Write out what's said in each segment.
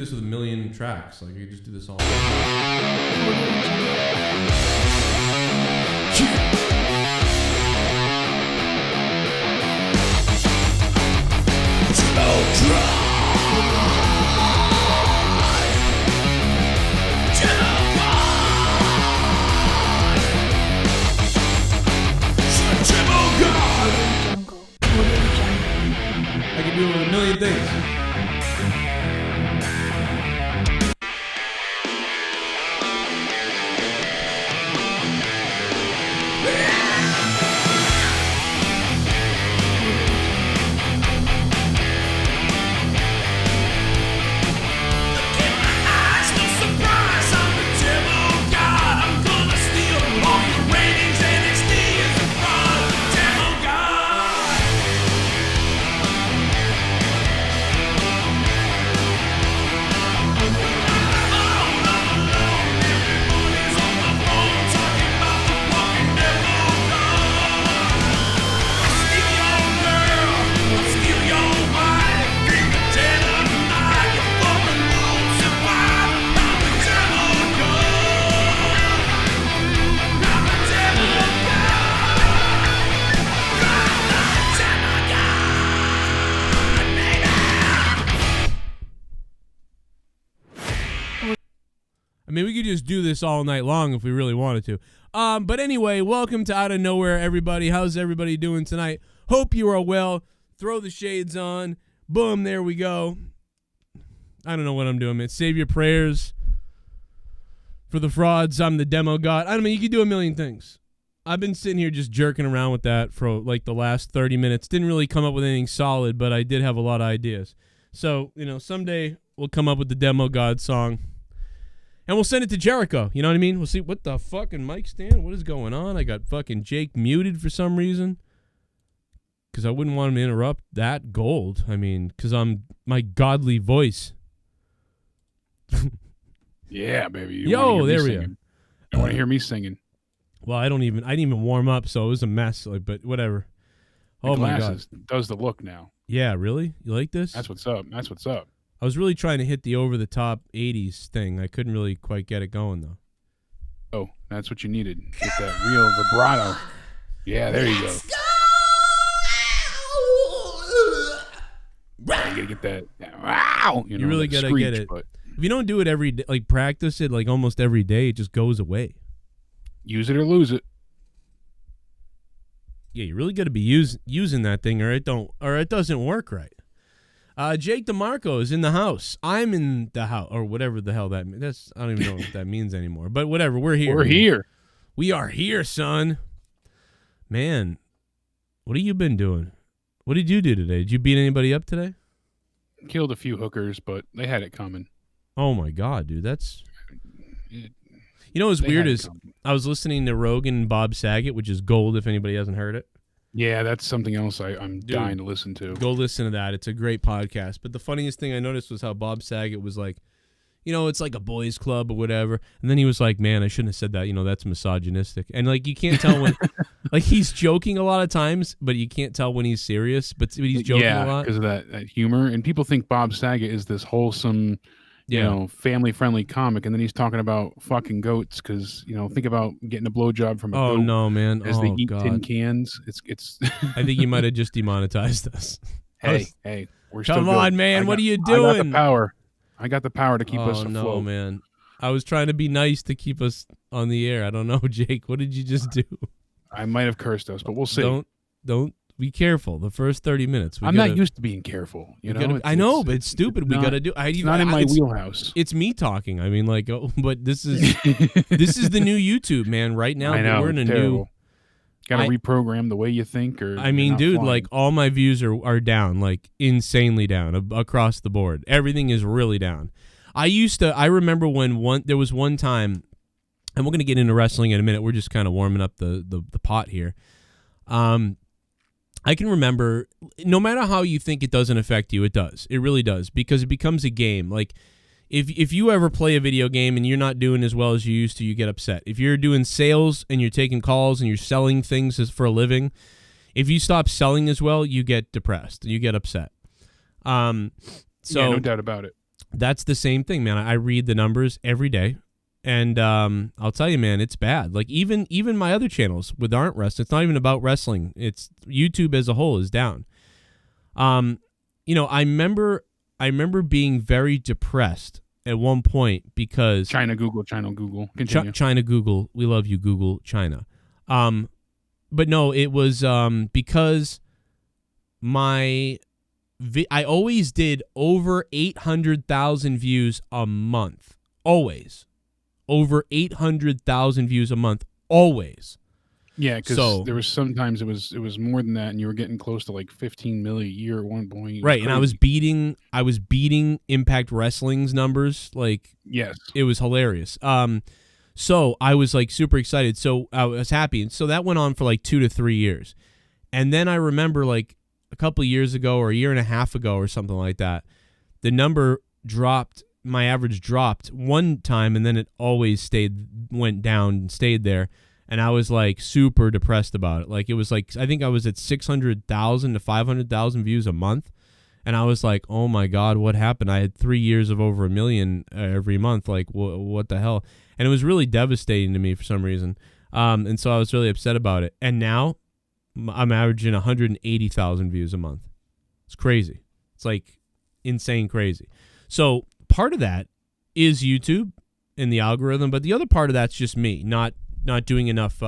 this with a million tracks. Like, I could just do this all. I can do it with a million things. I mean, we could just do this all night long if we really wanted to. But anyway, welcome to Out of Nowhere, everybody. How's everybody doing tonight? Hope you are well. Throw the shades on. Boom, there we go. I don't know what I'm doing, man. Save your prayers for the frauds. I'm the demo god. I mean, you could do a million things. I've been sitting here just jerking around with that for like the last 30 minutes. Didn't really come up with anything solid, but I did have a lot of ideas. So, you know, someday we'll come up with the demo god song. And we'll send it to Jericho. You know what I mean? We'll see what the fucking mic stand. What is going on? I got fucking Jake muted for some reason. Because I wouldn't want him to interrupt that gold. I mean, because I'm my godly voice. Yeah, baby. Yo, there we are. You want to hear me singing? Well, I didn't even warm up, so it was a mess. Like, but whatever. The glasses does the look now. Yeah, really? You like this? That's what's up. That's what's up. I was really trying to hit the over-the-top 80s thing. I couldn't really quite get it going, though. Oh, that's what you needed. Get that real vibrato. Yeah, there you go. You gotta get that. Wow. You really gotta screech, get it. But if you don't do it every day, like practice it like almost every day, it just goes away. Use it or lose it. Yeah, you really gotta be using that thing, or it doesn't work right. Jake DeMarco is in the house. I'm in the house, or whatever the hell that means. I don't even know what that means anymore. But whatever, we're here. We're here. We are here, son. Man, what have you been doing? What did you do today? Did you beat anybody up today? Killed a few hookers, but they had it coming. Oh my god, dude, that's. You know what's weird is I was listening to Rogan and Bob Saget, which is gold if anybody hasn't heard it. Yeah, that's something else I'm dying to listen to. Go listen to that. It's a great podcast. But the funniest thing I noticed was how Bob Saget was like, you know, it's like a boys club or whatever. And then he was like, man, I shouldn't have said that. You know, that's misogynistic. And like, you can't tell when, like he's joking a lot of times, but you can't tell when he's serious. But he's joking a lot. Yeah, because of that humor. And people think Bob Saget is this wholesome, you know, family-friendly comic, and then he's talking about fucking goats because, you know, think about getting a blowjob from a goat. Oh, no, man. As they eat tin cans. It's. I think you might have just demonetized us. Hey, we're still Come on, man. What are you doing? I got the power. I got the power to keep us afloat. Oh, no, man. I was trying to be nice to keep us on the air. I don't know, Jake. What did you just do? I might have cursed us, but we'll see. Don't. Be careful. The first 30 minutes. I'm not used to being careful. You know, I know, but it's stupid. We got to do. It's not in my wheelhouse. It's me talking. I mean, like, but this is this is the new YouTube, man. Right now, I know, we're in a terrible. new. Got to reprogram the way you think, or I mean, dude, like all my views are down, like insanely down across the board. Everything is really down. I remember when there was one time, and we're gonna get into wrestling in a minute. We're just kind of warming up the pot here. I can remember, no matter how you think it doesn't affect you, it does. It really does, because it becomes a game. Like, if you ever play a video game and you're not doing as well as you used to, you get upset. If you're doing sales and you're taking calls and you're selling things for a living, if you stop selling as well, you get depressed. You get upset. Yeah, no doubt about it. that's the same thing, man. I read the numbers every day. And I'll tell you, man, it's bad. Like even my other channels with aren't wrestling, it's not even about wrestling. It's YouTube as a whole is down. You know, I remember being very depressed at one point because China Google. Continue. China Google, we love you, Google China. But no, it was because I always did over 800,000 views a month, always. Over 800,000 views a month, always. Yeah, because there was sometimes it was more than that, and you were getting close to like 15 million a year at one point. Right, and I was beating Impact Wrestling's numbers. Like, yes, it was hilarious. So I was like super excited. So I was happy, and so that went on for like 2 to 3 years, and then I remember like a couple of years ago or a year and a half ago or something like that, the number dropped. My average dropped one time, and then it always went down and stayed there. And I was like super depressed about it. Like it was like, I think I was at 600,000 to 500,000 views a month. And I was like, oh my God, what happened? I had 3 years of over 1 million every month. Like what the hell? And it was really devastating to me for some reason. And so I was really upset about it. And now I'm averaging 180,000 views a month. It's crazy. It's like insane crazy. So part of that is YouTube and the algorithm, but the other part of that's just me not doing enough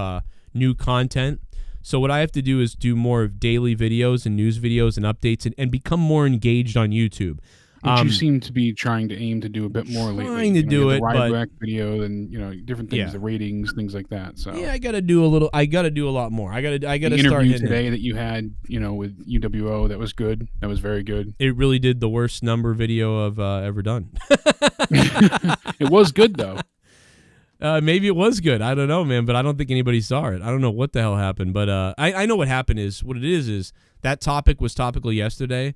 new content. So what I have to do is do more of daily videos and news videos and updates and become more engaged on YouTube. You seem to be trying to aim to do a bit more lately. Trying to do it, the but Ryback video and different things, yeah. The ratings, things like that. So yeah, I got to do a lot more. I got to the start interview hitting today it. that you had, with UWO, that was good. That was very good. It really did the worst number video I've ever done. It was good though. Maybe it was good. I don't know, man, but I don't think anybody saw it. I don't know what the hell happened, but I know what happened what it is that topic was topical yesterday,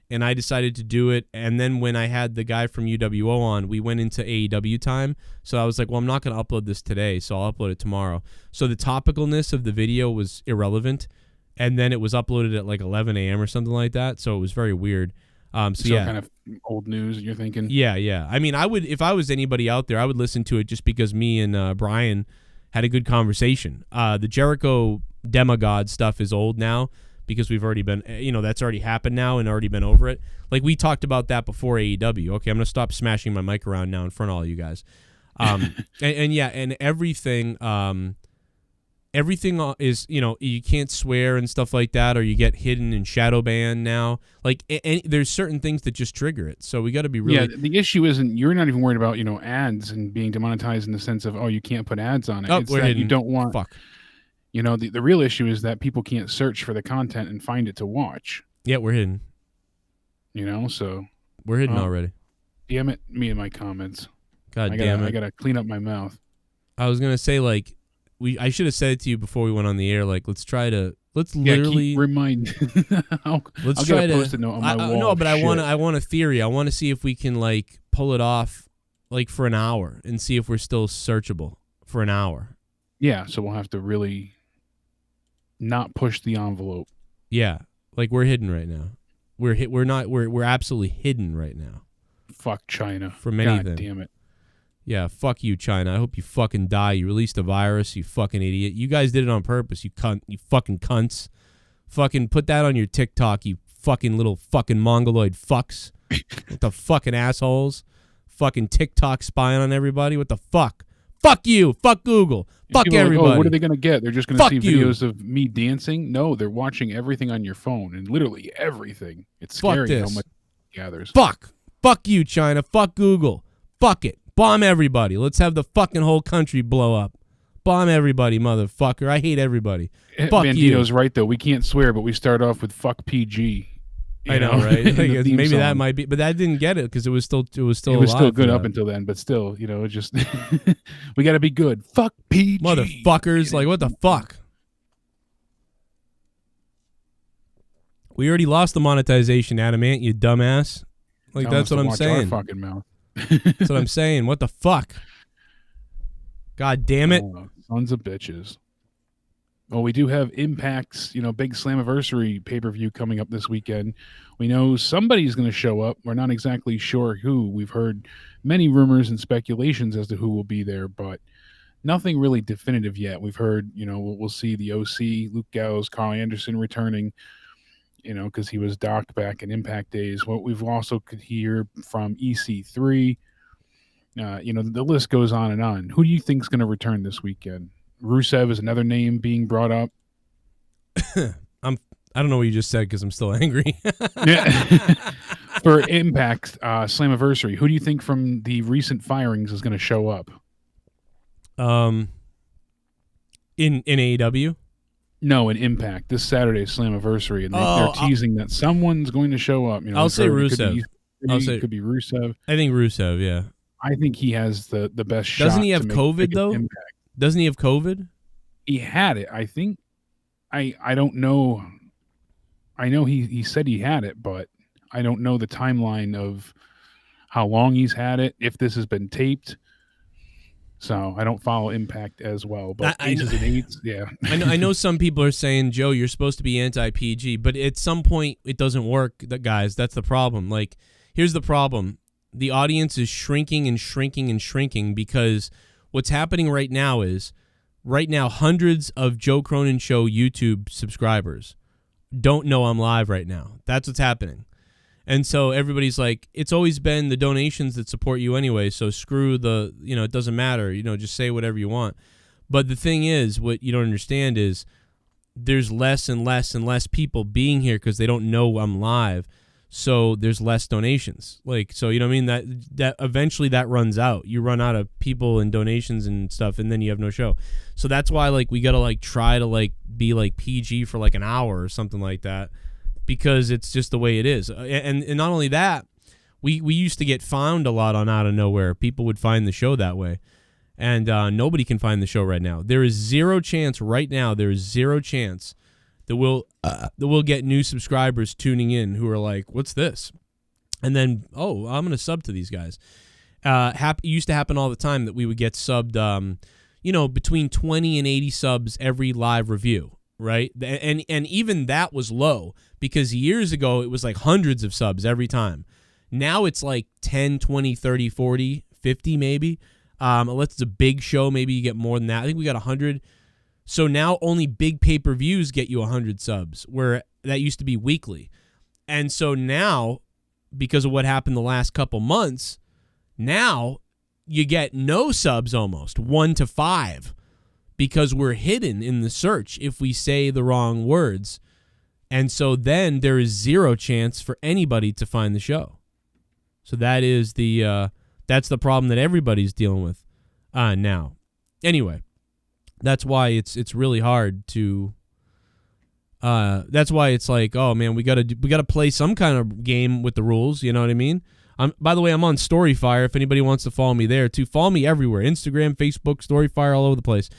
and I decided to do it. And then when I had the guy from UWO on, we went into AEW time. So I was like, well, I'm not going to upload this today, so I'll upload it tomorrow. So the topicalness of the video was irrelevant, and then it was uploaded at like 11 a.m. or something like that, so it was very weird. So yeah, kind of old news, you're thinking? Yeah. I mean, I would, if I was anybody out there, I would listen to it just because me and Bryan had a good conversation. The Jericho demigod stuff is old now because we've already been, that's already happened now and already been over it. Like we talked about that before AEW. Okay, I'm gonna stop smashing my mic around now in front of all you guys. And everything. Everything is, you can't swear and stuff like that, or you get hidden and shadow banned now. Like, there's certain things that just trigger it. So we got to be really. Yeah, the issue isn't, you're not even worried about, ads and being demonetized in the sense of, oh, you can't put ads on it. Oh, it's we're that hidden. You don't want. Fuck. The real issue is that people can't search for the content and find it to watch. Yeah, we're hidden. So. We're hidden already. Damn it, me and my comments. God damn it. I got to clean up my mouth. I was going to say, like, I should have said it to you before we went on the air. Like, let's literally remind. let's try to post a note on my wall. No, but I want a theory. I want to see if we can like pull it off, like for an hour, and see if we're still searchable for an hour. Yeah, so we'll have to really not push the envelope. Yeah, like we're hidden right now. We're absolutely hidden right now. Fuck China. From anything. God damn it. Yeah, fuck you, China. I hope you fucking die. You released a virus, you fucking idiot. You guys did it on purpose, you cunt. You fucking cunts. Fucking put that on your TikTok, you fucking little fucking mongoloid fucks. What the fucking assholes? Fucking TikTok spying on everybody. What the fuck? Fuck you. Fuck Google. Fuck everybody. Like, oh, what are they going to get? They're just going to see videos of me dancing? No, they're watching everything on your phone, and literally everything. It's scary how much it gathers. Fuck. Fuck you, China. Fuck Google. Fuck it. Bomb everybody. Let's have the fucking whole country blow up. Bomb everybody, motherfucker. I hate everybody. Fuck Bandito's you. Right, though. We can't swear, but we start off with fuck PG. I know, right? Maybe that might be, but that didn't get it because it was still good up until then. But still, it just we got to be good. Fuck PG, motherfuckers! Like what the fuck? We already lost the monetization, Adamant. You dumbass! Like that's what I'm saying. Our fucking mouth. That's what I'm saying. What the fuck? God damn it! Sons of bitches. Well, we do have Impact's, big Slammiversary pay-per-view coming up this weekend. We know somebody's going to show up. We're not exactly sure who. We've heard many rumors and speculations as to who will be there, but nothing really definitive yet. We've heard, we'll see the OC, Luke Gallows, Carl Anderson returning, because he was Doc back in Impact days. What we've also could hear from EC3, the list goes on and on. Who do you think is going to return this weekend? Rusev is another name being brought up. I don't know what you just said because I'm still angry. For Impact Slammiversary, who do you think from the recent firings is going to show up? In AEW? No, in Impact this Saturday Slammiversary, and they're teasing that someone's going to show up. I'll say Rusev. It could be Rusev. I think Rusev. Yeah. I think he has the best shot. Doesn't he have COVID though? Impact. Doesn't he have COVID? He had it. I think. I don't know. I know he said he had it, but I don't know the timeline of how long he's had it. If this has been taped. So I don't follow Impact as well, but aces and eights, yeah. I know some people are saying, Joe, you're supposed to be anti-PG, but at some point it doesn't work, guys. That's the problem. Like, here's the problem. The audience is shrinking and shrinking and shrinking because what's happening right now is, hundreds of Joe Cronin Show YouTube subscribers don't know I'm live right now. That's what's happening. And so everybody's like, it's always been the donations that support you anyway, so screw the, it doesn't matter, just say whatever you want. But the thing is, what you don't understand is there's less and less and less people being here because they don't know I'm live, so there's less donations. Like, so, you know what I mean? That eventually that runs out. You run out of people and donations and stuff, and then you have no show. So that's why, like, we got to, like, try to, like, be, like, PG for, like, an hour or something like that. Because it's just the way it is. And not only that, we used to get found a lot on Out of Nowhere. People would find the show that way. And nobody can find the show right now. There is zero chance right now, there is zero chance that we'll get new subscribers tuning in who are like, what's this? And then, I'm going to sub to these guys. It used to happen all the time that we would get subbed, between 20 and 80 subs every live review. Right? And even that was low because years ago it was like hundreds of subs every time. Now it's like 10, 20, 30, 40, 50 maybe. Unless it's a big show, maybe you get more than that. I think we got 100. So now only big pay-per-views get you 100 subs, where that used to be weekly. And so now, because of what happened the last couple months, now you get no subs almost, 1 to 5. Because we're hidden in the search if we say the wrong words. And so then there is zero chance for anybody to find the show. So that is that's the problem that everybody's dealing with now. Anyway, that's why it's really hard to that's why it's like, oh man, we gotta play some kind of game with the rules, you know what I mean? By the way, I'm on Storyfire if anybody wants to follow me there too. Follow me everywhere. Instagram, Facebook, Storyfire, all over the place.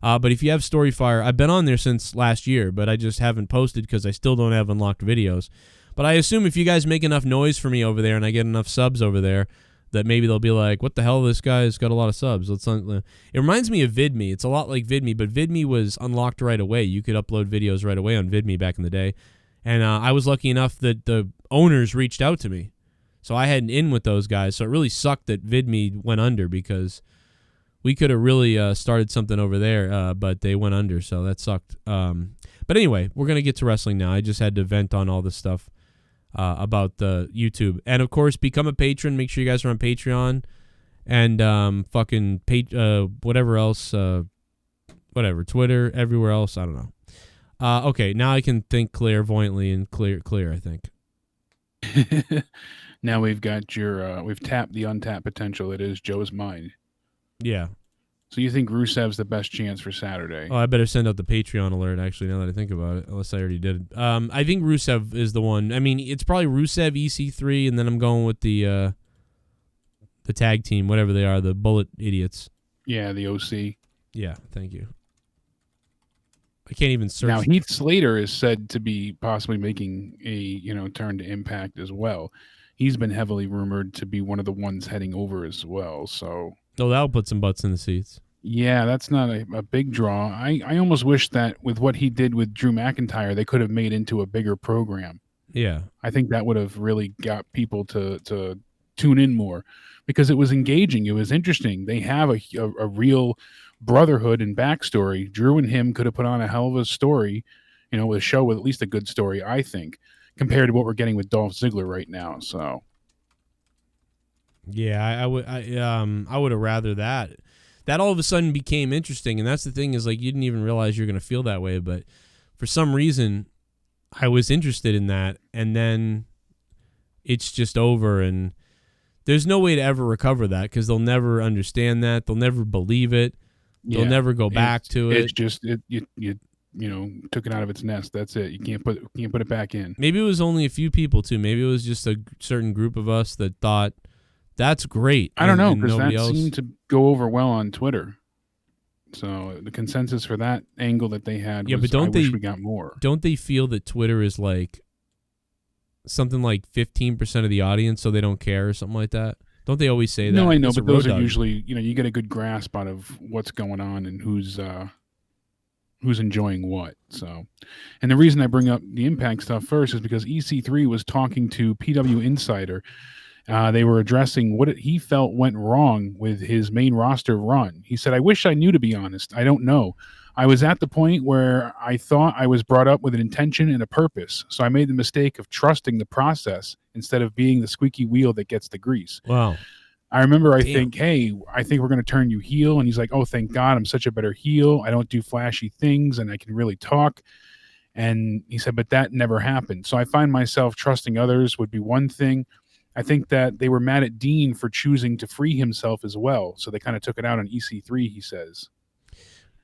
But if you have Storyfire, I've been on there since last year, but I just haven't posted because I still don't have unlocked videos. But I assume if you guys make enough noise for me over there and I get enough subs over there, that maybe they'll be like, what the hell, this guy's got a lot of subs. It reminds me of VidMe. It's a lot like VidMe, but VidMe was unlocked right away. You could upload videos right away on VidMe back in the day. And I was lucky enough that the owners reached out to me. So I had an in with those guys. So it really sucked that VidMe went under because we could have really started something over there, but they went under, so that sucked. But anyway, we're going to get to wrestling now. I just had to vent on all this stuff about the YouTube. And, of course, become a patron. Make sure you guys are on Patreon. And whatever else, Twitter, everywhere else, I don't know. Okay, now I can think clairvoyantly and clear, I think. Now we've got we've tapped the untapped potential. It is Joe's mind. Yeah. So you think Rusev's the best chance for Saturday? Oh, I better send out the Patreon alert, actually, now that I think about it, unless I already did. I think Rusev is the one. I mean, it's probably Rusev, EC3, and then I'm going with the tag team, whatever they are, the Bullet Idiots. Yeah, the OC. Yeah, thank you. I can't even search. Now, Heath Slater is said to be possibly making a turn to Impact as well. He's been heavily rumored to be one of the ones heading over as well, so... Oh, that'll put some butts in the seats. Yeah, that's not a big draw. I almost wish that with what he did with Drew McIntyre, they could have made into a bigger program. Yeah. I think that would have really got people to tune in more because it was engaging. It was interesting. They have a real brotherhood and backstory. Drew and him could have put on a hell of a story, with a show with at least a good story, I think, compared to what we're getting with Dolph Ziggler right now. So, yeah, I would have rather that. That all of a sudden became interesting, and that's the thing is like you didn't even realize you're going to feel that way, but for some reason I was interested in that, and then it's just over, and there's no way to ever recover that because they'll never understand that, they'll never believe it, they'll never go back to it. It's just you took it out of its nest. That's it. You can't put it back in. Maybe it was only a few people too. Maybe it was just a certain group of us that thought that's great. I don't know because that seemed to go over well on Twitter. So the consensus for that angle that they had was, I wish we got more. Don't they feel that Twitter is like something like 15% of the audience, so they don't care or something like that? Don't they always say that? No, I know, but those are usually, you get a good grasp out of what's going on and who's enjoying what. So, and the reason I bring up the Impact stuff first is because EC3 was talking to PW Insider. They were addressing what he felt went wrong with his main roster run. He said, "I wish I knew, to be honest. I don't know. I was at the point where I thought I was brought up with an intention and a purpose. So I made the mistake of trusting the process instead of being the squeaky wheel that gets the grease." Wow. I remember I think we're going to turn you heel. And he's like, "Oh, thank God, I'm such a better heel. I don't do flashy things and I can really talk." And he said, but that never happened. So I find myself trusting others would be one thing. I think that they were mad at Dean for choosing to free himself as well. So they kind of took it out on EC3, he says.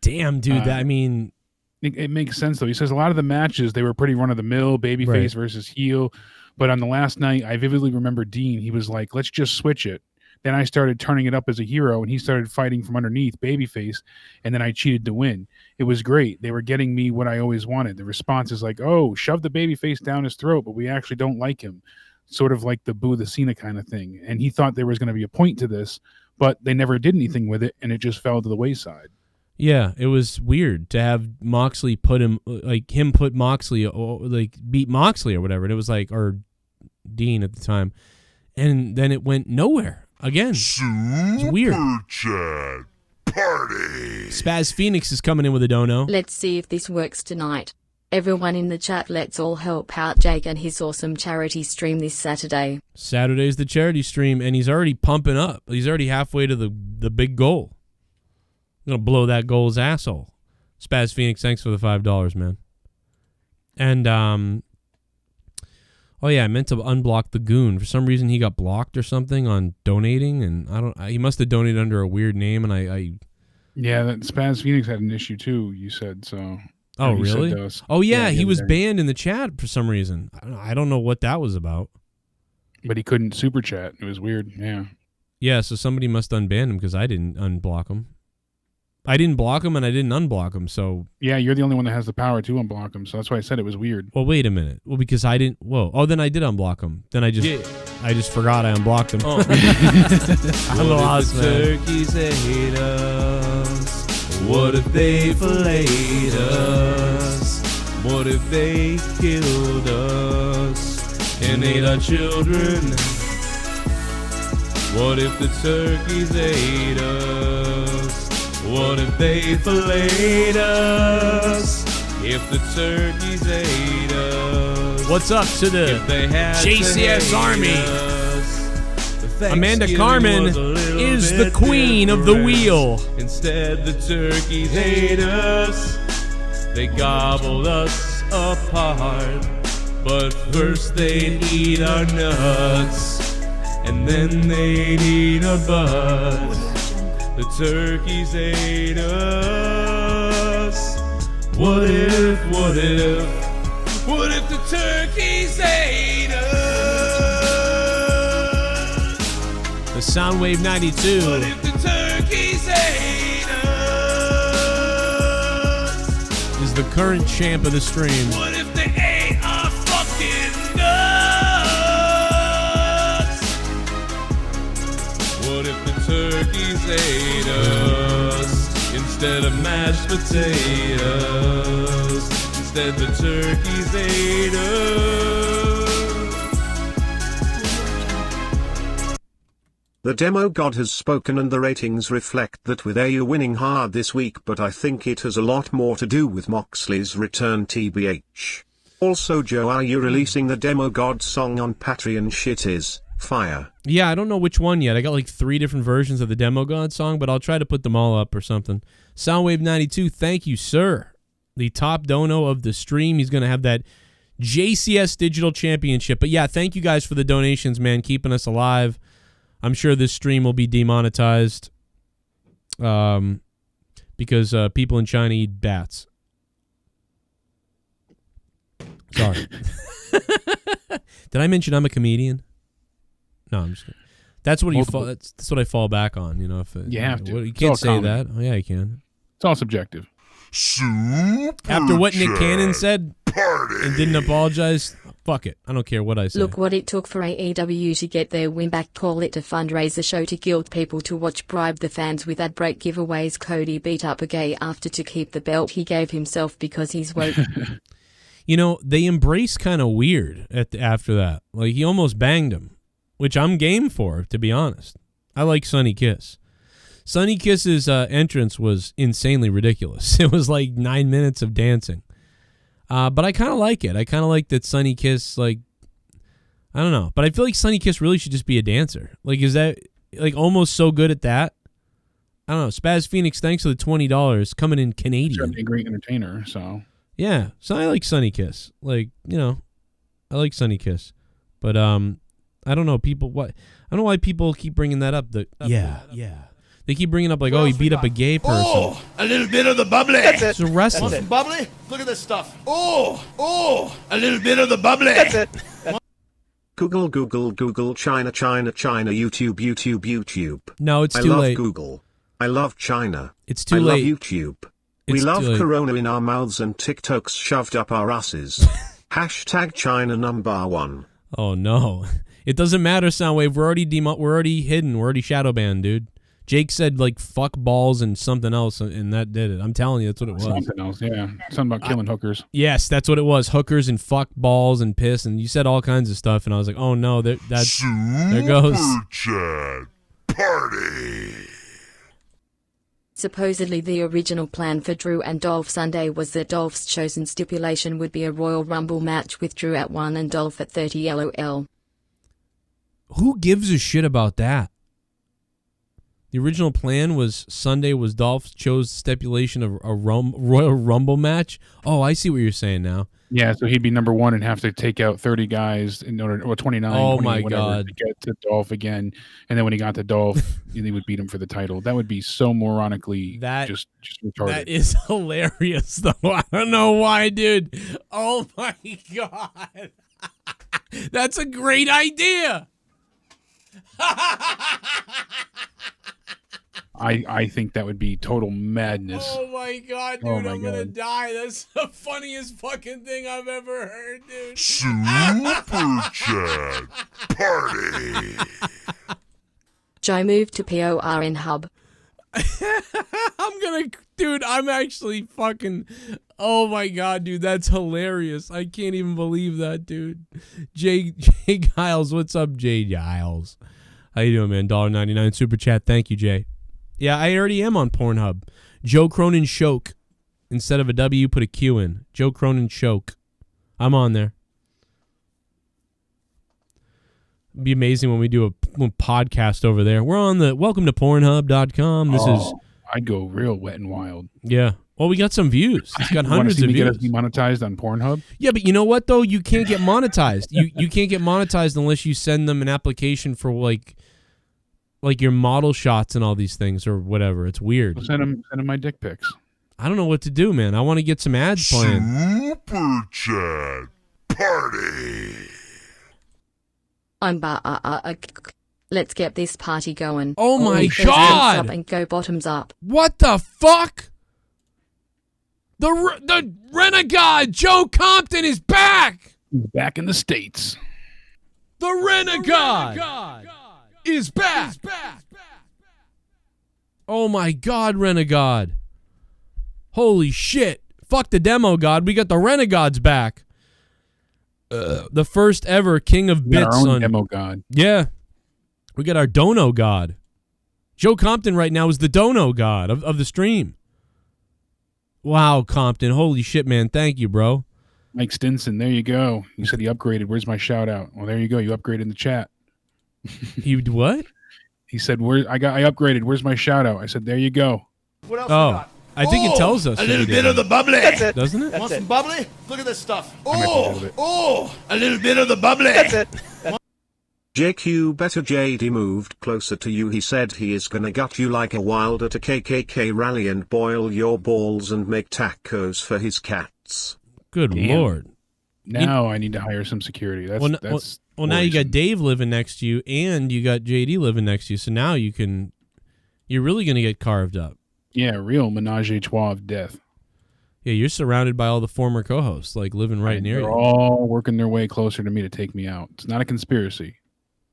Damn, dude. It makes sense, though. He says a lot of the matches, they were pretty run-of-the-mill, babyface versus heel. But on the last night, I vividly remember Dean. He was like, let's just switch it. Then I started turning it up as a hero, and he started fighting from underneath, babyface, and then I cheated to win. It was great. They were getting me what I always wanted. The response is like, oh, shove the babyface down his throat, but we actually don't like him. Sort of like the Boo the Cena kind of thing. And he thought there was going to be a point to this, but they never did anything with it, and it just fell to the wayside. Yeah, it was weird to have Moxley put Moxley, like beat Moxley or whatever. And it was like, or Dean at the time. And then it went nowhere again. It's weird. Chat party. Spaz Phoenix is coming in with a dono. Let's see if this works tonight. Everyone in the chat, let's all help out Jake and his awesome charity stream this Saturday. Saturday's the charity stream, and he's already pumping up. He's already halfway to the big goal. I'm going to blow that goal's asshole. Spaz Phoenix, thanks for the $5, man. And, I meant to unblock the Goon. For some reason, he got blocked or something on donating, and he must have donated under a weird name, and Yeah, that Spaz Phoenix had an issue, too, you said, so... Oh, really? Oh, yeah, he was banned in the chat for some reason. I don't know what that was about. But he couldn't super chat. It was weird, yeah. Yeah, so somebody must unban him because I didn't unblock him. I didn't block him and I didn't unblock him, so... Yeah, you're the only one that has the power to unblock him, so that's why I said it was weird. Well, wait a minute. Well, because I didn't... Whoa. Oh, then I did unblock him. Then I just forgot I unblocked him. Oh. I'm lost, man. Turkeys hate us. What if they filleted us? What if they killed us and ate our children? What if the turkeys ate us? What if they filleted us? If the turkeys ate us? What's up to the JCS Army? Amanda Carmen is the queen of the wheel. Instead, the turkeys ate us. They gobbled us apart. But first they'd eat our nuts, and then they'd eat our butts. The turkeys ate us. What if the turkeys ate us? The Soundwave 92. What if the turkeys ate us? Is the current champ of the stream. What if they ate our fucking nuts? What if the turkeys ate us? instead of mashed potatoes. Instead the turkeys ate us. The demo god has spoken and the ratings reflect that, with AU winning hard this week, but I think it has a lot more to do with Moxley's return tbh. Also, Joe, are you releasing the demo god song on Patreon? Shit is fire. Yeah, I don't know which one yet. I got like 3 different versions of the demo god song, but I'll try to put them all up or something. Soundwave92, thank you, sir. The top dono of the stream. He's going to have that JCS Digital Championship. But yeah, thank you guys for the donations, man, keeping us alive. I'm sure this stream will be demonetized because people in China eat bats. Sorry. Did I mention I'm a comedian? No, I'm just kidding. That's what that's what I fall back on, you know. If you have to. You can't say that. Oh, yeah, you can. It's all subjective. Super After what Nick chat Cannon said party. and didn't apologize, fuck it. I don't care what I say. Look what it took for AEW to get their win back. Call it a fundraiser show to guilt people to watch, bribe the fans with ad break giveaways. Cody beat up a gay after to keep the belt he gave himself because he's woke. You know, they embrace kind of weird after that. Like, he almost banged him, which I'm game for, to be honest. I like Sonny Kiss. Sonny Kiss's entrance was insanely ridiculous. It was like 9 minutes of dancing. But I kind of like it. I kind of like that Sonny Kiss, like, I don't know. But I feel like Sonny Kiss really should just be a dancer. Like, is that, like, almost so good at that? I don't know. Spaz Phoenix, thanks for the $20 coming in Canadian. Certainly a great entertainer, so. Yeah, so I like Sonny Kiss. Like, you know, I like Sonny Kiss. But, I don't know, I don't know why people keep bringing that up. Yeah. They keep bringing up, like, oh, he beat up a gay person. Oh, a little bit of the bubbly. That's it. It's a wrestler. Want some bubbly? Look at this stuff. Oh, a little bit of the bubbly. That's it. Google, China, YouTube. No, it's I too love late. Google. I love China. It's too I late. love YouTube. We It's love too late. Corona in our mouths and TikToks shoved up our asses. Hashtag China #1. Oh, no. It doesn't matter, Soundwave. We're already hidden. We're already shadow banned, dude. Jake said, like, fuck balls and something else, and that did it. I'm telling you, that's what it was. Something else, yeah. Something about killing hookers. Yes, that's what it was. Hookers and fuck balls and piss, and you said all kinds of stuff, and I was like, oh, no, there goes. Super chat party. Supposedly the original plan for Drew and Dolph Sunday was that Dolph's chosen stipulation would be a Royal Rumble match with Drew at 1 and Dolph at 30 LOL. Who gives a shit about that? The original plan was Sunday was Dolph chose stipulation of a Royal Rumble match. Oh, I see what you're saying now. Yeah, so he'd be number 1 and have to take out 30 guys in order, or 29. Oh 20, my whatever, God. to get to Dolph again, and then when he got to Dolph, they would beat him for the title. That would be so moronically just retarded. That is hilarious, though. I don't know why, dude. Oh my God, that's a great idea. I think that would be total madness. Oh my God, dude, Oh my I'm gonna God. die. That's the funniest fucking thing I've ever heard, dude. Super chat party. Joe moved to PORN hub. I'm actually fucking, oh my God, dude, that's hilarious. I can't even believe that, dude. Jay Giles, what's up, Jay Giles? How you doing, man? $1.99 super chat. Thank you, Jay. Yeah, I already am on Pornhub. Joe Cronin Shoke. Instead of a W, put a Q in. Joe Cronin Shoke. I'm on there. It'd be amazing when we do a podcast over there. We're on the welcome to Pornhub.com. This is. I'd go real wet and wild. Yeah. Well, we got some views. It's got hundreds of get views. us demonetized on Pornhub? Yeah, but you know what though? You can't get monetized. You can't get monetized unless you send them an application for like your model shots and all these things or whatever. It's weird. Send them my dick pics. I don't know what to do, man. I want to get some ads playing. Super chat party. Let's get this party going. Oh my Let's hands God! up and go bottoms up. What the fuck? The renegade Joe Compton is back. Back in the States. The renegade is back. Oh my God, renegade. Holy shit. Fuck the demo god. We got the Renegods back. The first ever King of We got Bits our own on demo god. Yeah. We got our Dono god. Joe Compton right now is the Dono god of the stream. Wow, Compton. Holy shit, man. Thank you, bro. Mike Stinson, there you go. You said he upgraded. Where's my shout out? Well, there you go. You upgraded in the chat. You what? He said, I upgraded. Where's my shout out? I said, there you go. What else we Oh, got? I think it tells us. A little what it bit is. of the bubbly. That's it. Doesn't it? That's Want it. some bubbly? Look at this stuff. might be a little bit. A little bit of the bubbly. That's it. JQ better JD moved closer to you. He said he is gonna gut you like a wild at a KKK rally and boil your balls and make tacos for his cats. Good Damn. Lord. Now I need to hire some security. That's Well, now you got worrisome. Dave living next to you, and you got JD living next to you. So now you're really gonna get carved up. Yeah, real menage a trois of death. Yeah, you're surrounded by all the former co-hosts, like living right near They're you. all working their way closer to me to take me out. It's not a conspiracy.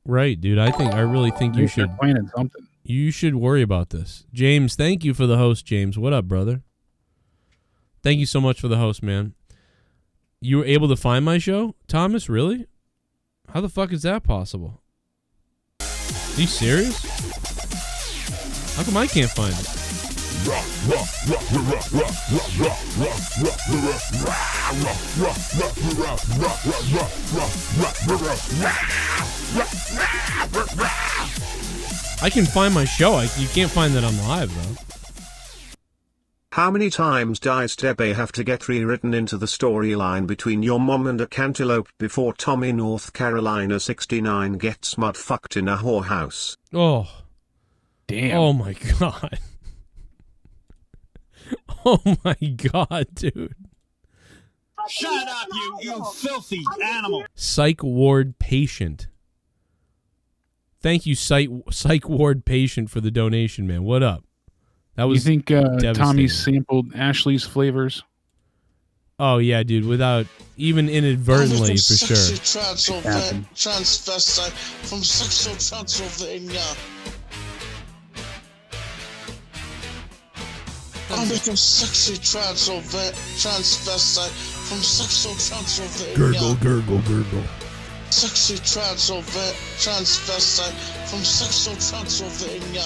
Right, dude. I really think you They're should. planning something. You should worry about this. James, thank you for the host, James. What up, brother? Thank you so much for the host, man. You were able to find my show, Thomas? Really? How the fuck is that possible? Are you serious? How come I can't find it? I can find my show. You can't find that I'm live, though. How many times does Debe have to get rewritten into the storyline between your mom and a cantaloupe before Tommy North Carolina 69 gets mud-fucked in a whorehouse? Oh. Damn. Oh, my God. Oh, my God, dude. Shut up, you filthy animal. Psych ward patient. Thank you, psych ward patient, for the donation, man. What up? That was You think Tommy devastating. sampled Ashley's flavors? Oh, yeah, dude. Without even inadvertently, for sure. Happened. Transvestite from sexual Transylvania. I'm a sexy transvestite from sexual Transylvania. Gurgle, gurgle. Sexy transvestite from sexual Transylvania.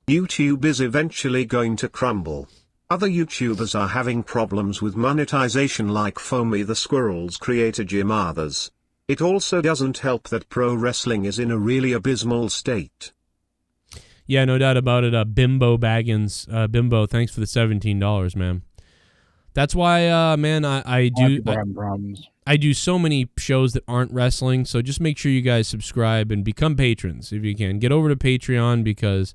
YouTube is eventually going to crumble. Other YouTubers are having problems with monetization like Foamy the Squirrel's creator Jim Arthurs. It also doesn't help that pro wrestling is in a really abysmal state. Yeah, no doubt about it. Bimbo Baggins. Bimbo, thanks for the $17, man. That's why, man, I People having problems. I do so many shows that aren't wrestling, so just make sure you guys subscribe and become patrons if you can. Get over to Patreon because,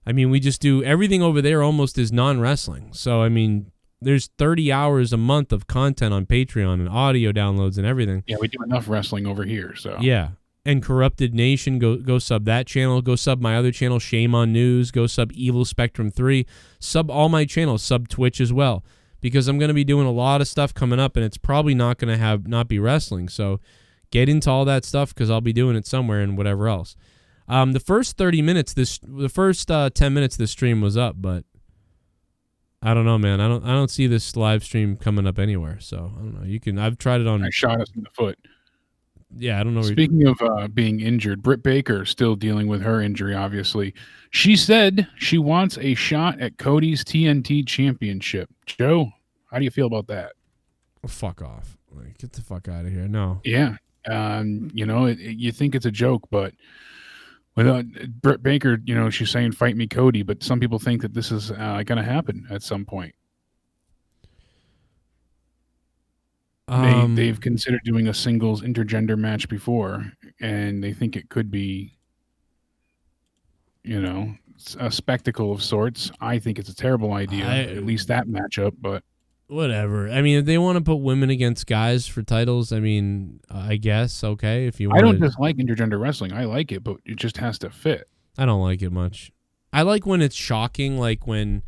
I mean, we just do everything over there almost is non-wrestling. So, I mean, there's 30 hours a month of content on Patreon and audio downloads and everything. Yeah, we do enough wrestling over here. So Yeah. And Corrupted Nation, go sub that channel. Go sub my other channel, Shame on News. Go sub Evil Spectrum 3. Sub all my channels. Sub Twitch as well. Because I'm going to be doing a lot of stuff coming up, and it's probably not going to not be wrestling. So get into all that stuff because I'll be doing it somewhere and whatever else. The first 30 minutes, the first 10 minutes of the stream was up, but I don't know, man. I don't see this live stream coming up anywhere. So I don't know. I've tried it on. I shot us in the foot. Yeah, I don't know. Speaking of being injured, Britt Baker still dealing with her injury, obviously. She said she wants a shot at Cody's TNT championship. Joe, how do you feel about that? Fuck off. Like, get the fuck out of here. No. Yeah. You know, you think it's a joke, but without Britt Baker, you know, she's saying, fight me, Cody, but some people think that this is going to happen at some point. They've considered doing a singles intergender match before, and they think it could be, you know, a spectacle of sorts. I think it's a terrible idea, at least that matchup, but whatever. I mean, if they want to put women against guys for titles, I mean, I guess, okay. If you want I don't dislike intergender wrestling. I like it, but it just has to fit. I don't like it much. I like when it's shocking, like when,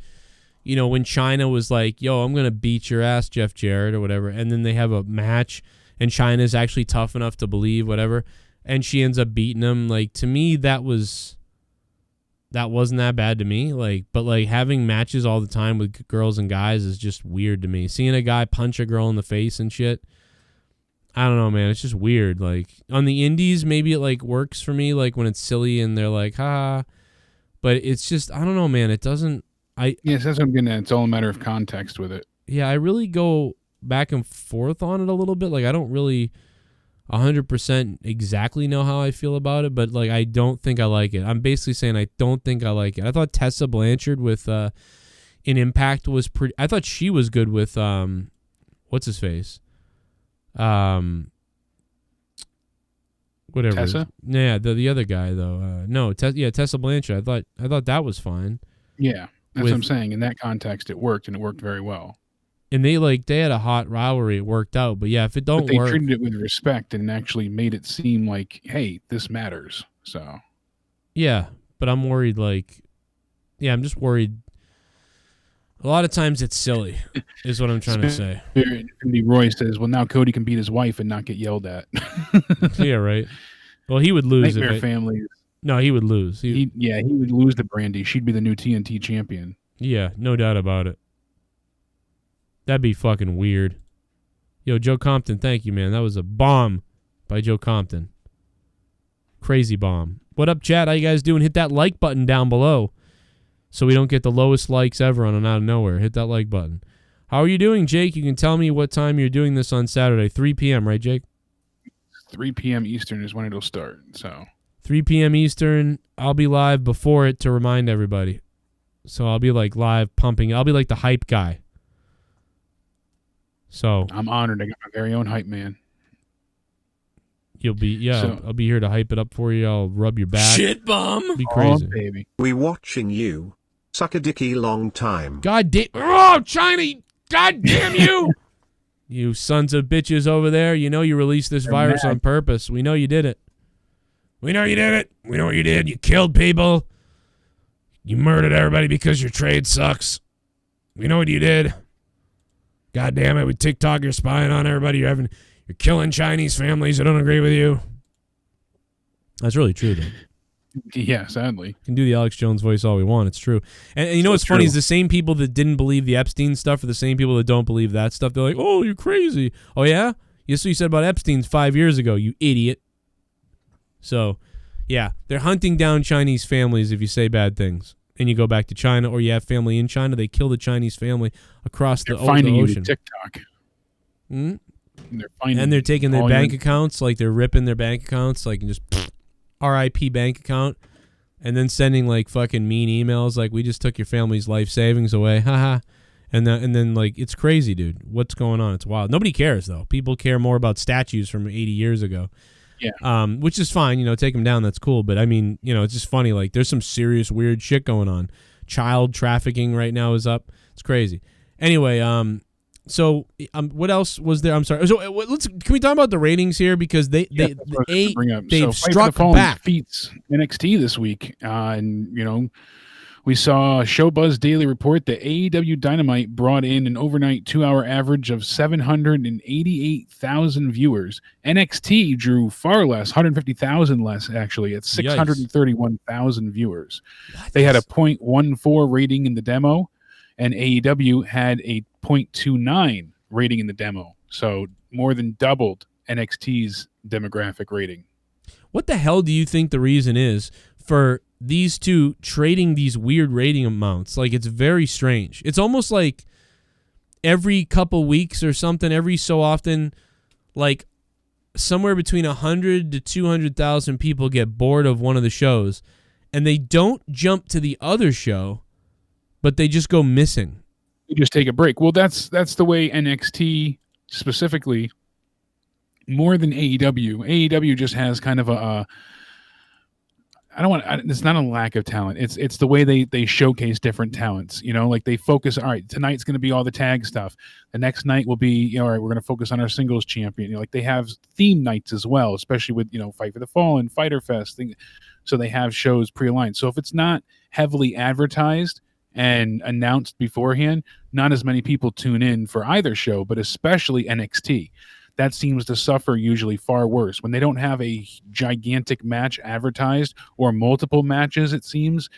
you know, when China was like, yo, I'm going to beat your ass, Jeff Jarrett, or whatever, and then they have a match, and China's actually tough enough to believe, whatever, and she ends up beating him. Like, to me, that was that wasn't that bad to me. Like, but like having matches all the time with girls and guys is just weird to me. Seeing a guy punch a girl in the face and shit, I don't know, man. It's just weird. Like on the indies, maybe it like works for me, like when it's silly and they're like, ha. But it's just, I don't know, man. It doesn't. Yes, that's what I'm getting at. It's all a matter of context with it. Yeah, I really go back and forth on it a little bit. Like I don't really 100% exactly know how I feel about it, but like I don't think I like it. I'm basically saying I don't think I like it. I thought Tessa Blanchard with in Impact was pretty. I thought she was good with what's his face, whatever. Tessa? Yeah, the other guy though. No, Tessa Blanchard. I thought that was fine. Yeah, that's what I'm saying. In that context, it worked, and it worked very well. And they had a hot rivalry. It worked out. But yeah, if it don't work, they work, treated it with respect and actually made it seem like, hey, this matters. So yeah, but I'm worried. I'm just worried. A lot of times it's silly, is what I'm trying to say. Andy Roy says, "Well, now Cody can beat his wife and not get yelled at." Yeah, right. Well, he would lose. Nightmare family. No, he would lose. He would lose to Brandy. She'd be the new TNT champion. Yeah, no doubt about it. That'd be fucking weird. Yo, Joe Compton, thank you, man. That was a bomb by Joe Compton. Crazy bomb. What up, chat? How you guys doing? Hit that like button down below so we don't get the lowest likes ever on an Out of Nowhere. Hit that like button. How are you doing, Jake? You can tell me what time you're doing this on Saturday. 3 p.m., right, Jake? 3 p.m. Eastern is when it'll start. So 3 p.m. Eastern. I'll be live before it to remind everybody. So I'll be like live pumping. I'll be like the hype guy. So I'm honored. I got my very own hype man. You'll be I'll be here to hype it up for you. I'll rub your back. Shit bomb. Be crazy. Oh, baby. We watching you. Suck a dicky long time. God damn. Oh, China. God damn you. You sons of bitches over there. You know you released this virus on purpose. We know you did it. We know you did it. We know what you did. You killed people. You murdered everybody because your trade sucks. We know what you did. God damn it, with TikTok, you're spying on everybody. You're killing Chinese families that don't agree with you. That's really true, though. Yeah, sadly. We can do the Alex Jones voice all we want. It's true. And you know what's funny is the same people that didn't believe the Epstein stuff are the same people that don't believe that stuff. They're like, oh, you're crazy. Oh, yeah? Yes, what you said about Epstein 5 years ago, you idiot. So, yeah, they're hunting down Chinese families if you say bad things. And you go back to China, or you have family in China, they kill the Chinese family across the ocean. You to TikTok. Mm-hmm. And they're taking their bank accounts, like they're ripping their bank accounts, like and just RIP bank account, and then sending like fucking mean emails, like we just took your family's life savings away, haha. And then like it's crazy, dude. What's going on? It's wild. Nobody cares though. People care more about statues from 80 years ago. Yeah. Which is fine, take them down. That's cool. But I mean, it's just funny. Like, there's some serious weird shit going on. Child trafficking right now is up. It's crazy. Anyway, so what else was there? I'm sorry. So can we talk about the ratings here because they've struck back. Beats NXT this week, and we saw Showbuzz Daily report that AEW Dynamite brought in an overnight 2-hour average of 788,000 viewers. NXT drew far less, 150,000 less, actually, at 631,000 viewers. They had a 0.14 rating in the demo, and AEW had a 0.29 rating in the demo. So more than doubled NXT's demographic rating. What the hell do you think the reason is for these two trading these weird rating amounts? Like, it's very strange. It's almost like every couple weeks or something, every so often, like somewhere between 100 to 200,000 people get bored of one of the shows, and they don't jump to the other show, but they just go missing. You just take a break. Well, that's the way NXT specifically, more than AEW. AEW just has kind of it's not a lack of talent. It's the way they showcase different talents. Like they focus. All right, tonight's going to be all the tag stuff. The next night will be, all right, we're going to focus on our singles champion. Like they have theme nights as well, especially with Fight for the Fallen, Fighter Fest thing. So they have shows pre-aligned. So if it's not heavily advertised and announced beforehand, not as many people tune in for either show, but especially NXT. That seems to suffer usually far worse. When they don't have a gigantic match advertised or multiple matches, it seems,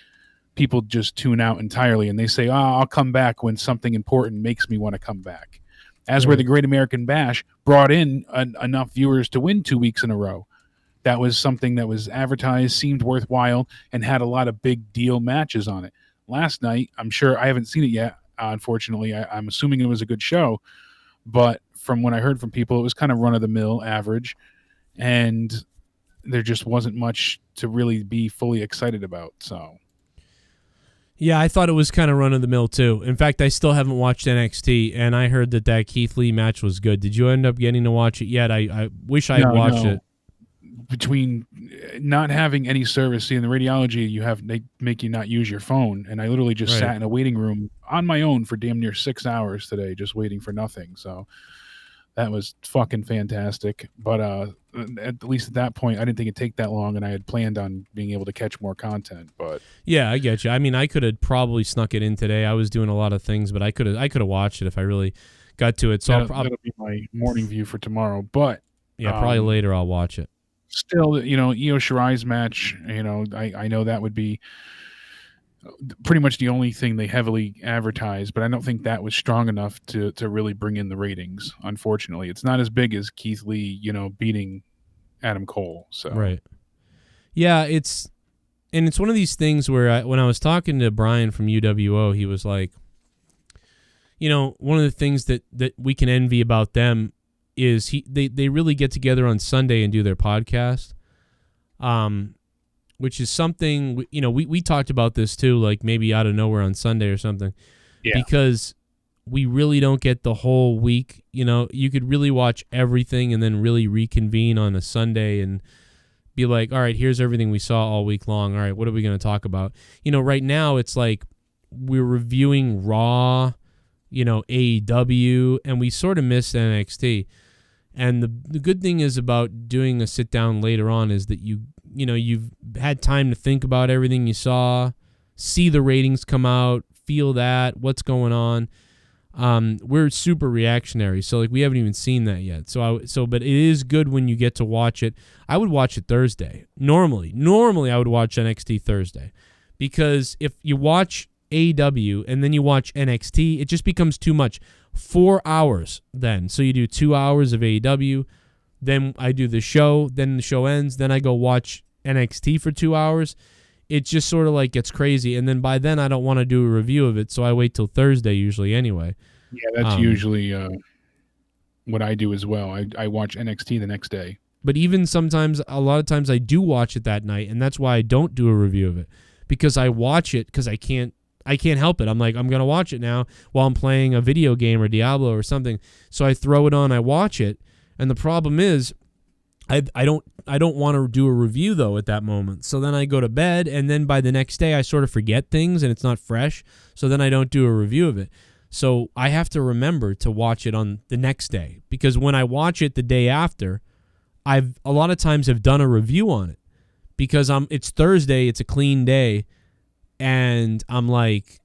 people just tune out entirely and they say, I'll come back when something important makes me want to come back. As where the Great American Bash brought in enough viewers to win 2 weeks in a row. That was something that was advertised, seemed worthwhile, and had a lot of big deal matches on it. Last night, I'm sure I haven't seen it yet. Unfortunately, I'm assuming it was a good show, but from what I heard from people, it was kind of run-of-the-mill average, and there just wasn't much to really be fully excited about. So, yeah, I thought it was kind of run-of-the-mill too. In fact, I still haven't watched NXT, and I heard that Keith Lee match was good. Did you end up getting to watch it yet? I wish I had watched it. Between not having any service, see, in the radiology, they make you not use your phone, and I literally just sat in a waiting room on my own for damn near 6 hours today, just waiting for nothing. So that was fucking fantastic. But at least at that point, I didn't think it'd take that long, and I had planned on being able to catch more content. But yeah, I get you. I mean, I could have probably snuck it in today. I was doing a lot of things, but I could have watched it if I really got to it. So that'll be my morning view for tomorrow. But yeah, probably later I'll watch it. Still, Io Shirai's match, I know that would be pretty much the only thing they heavily advertised, but I don't think that was strong enough to really bring in the ratings. Unfortunately, it's not as big as Keith Lee, beating Adam Cole. So right, yeah, it's one of these things where when I was talking to Bryan from UWO, he was like, one of the things that we can envy about them is they really get together on Sunday and do their podcast, which is something, we talked about this too, like maybe out of nowhere on Sunday or something, because we really don't get the whole week. You could really watch everything and then really reconvene on a Sunday and be like, all right, here's everything we saw all week long. All right, what are we going to talk about? Right now it's like we're reviewing Raw, AEW, and we sort of missed NXT. And the good thing is about doing a sit down later on is that you've had time to think about everything you saw, see the ratings come out, feel that, what's going on. We're super reactionary, so like we haven't even seen that yet. But it is good when you get to watch it. I would watch it Thursday. Normally I would watch NXT Thursday, because if you watch AEW and then you watch NXT, it just becomes too much. 4 hours then. So you do 2 hours of AEW, then I do the show, then the show ends, then I go watch NXT for 2 hours. It just sort of like gets crazy, and then by then I don't want to do a review of it, so I wait till Thursday usually anyway. Yeah, that's usually what I do as well. I watch NXT the next day. But even sometimes, a lot of times I do watch it that night, and that's why I don't do a review of it, because I watch it because I can't help it. I'm like, I'm going to watch it now while I'm playing a video game or Diablo or something. So I throw it on, I watch it. And the problem is I don't want to do a review though at that moment. So then I go to bed, and then by the next day I sort of forget things and it's not fresh. So then I don't do a review of it. So I have to remember to watch it on the next day, because when I watch it the day after, I've a lot of times have done a review on it, because it's Thursday, it's a clean day. And I'm like,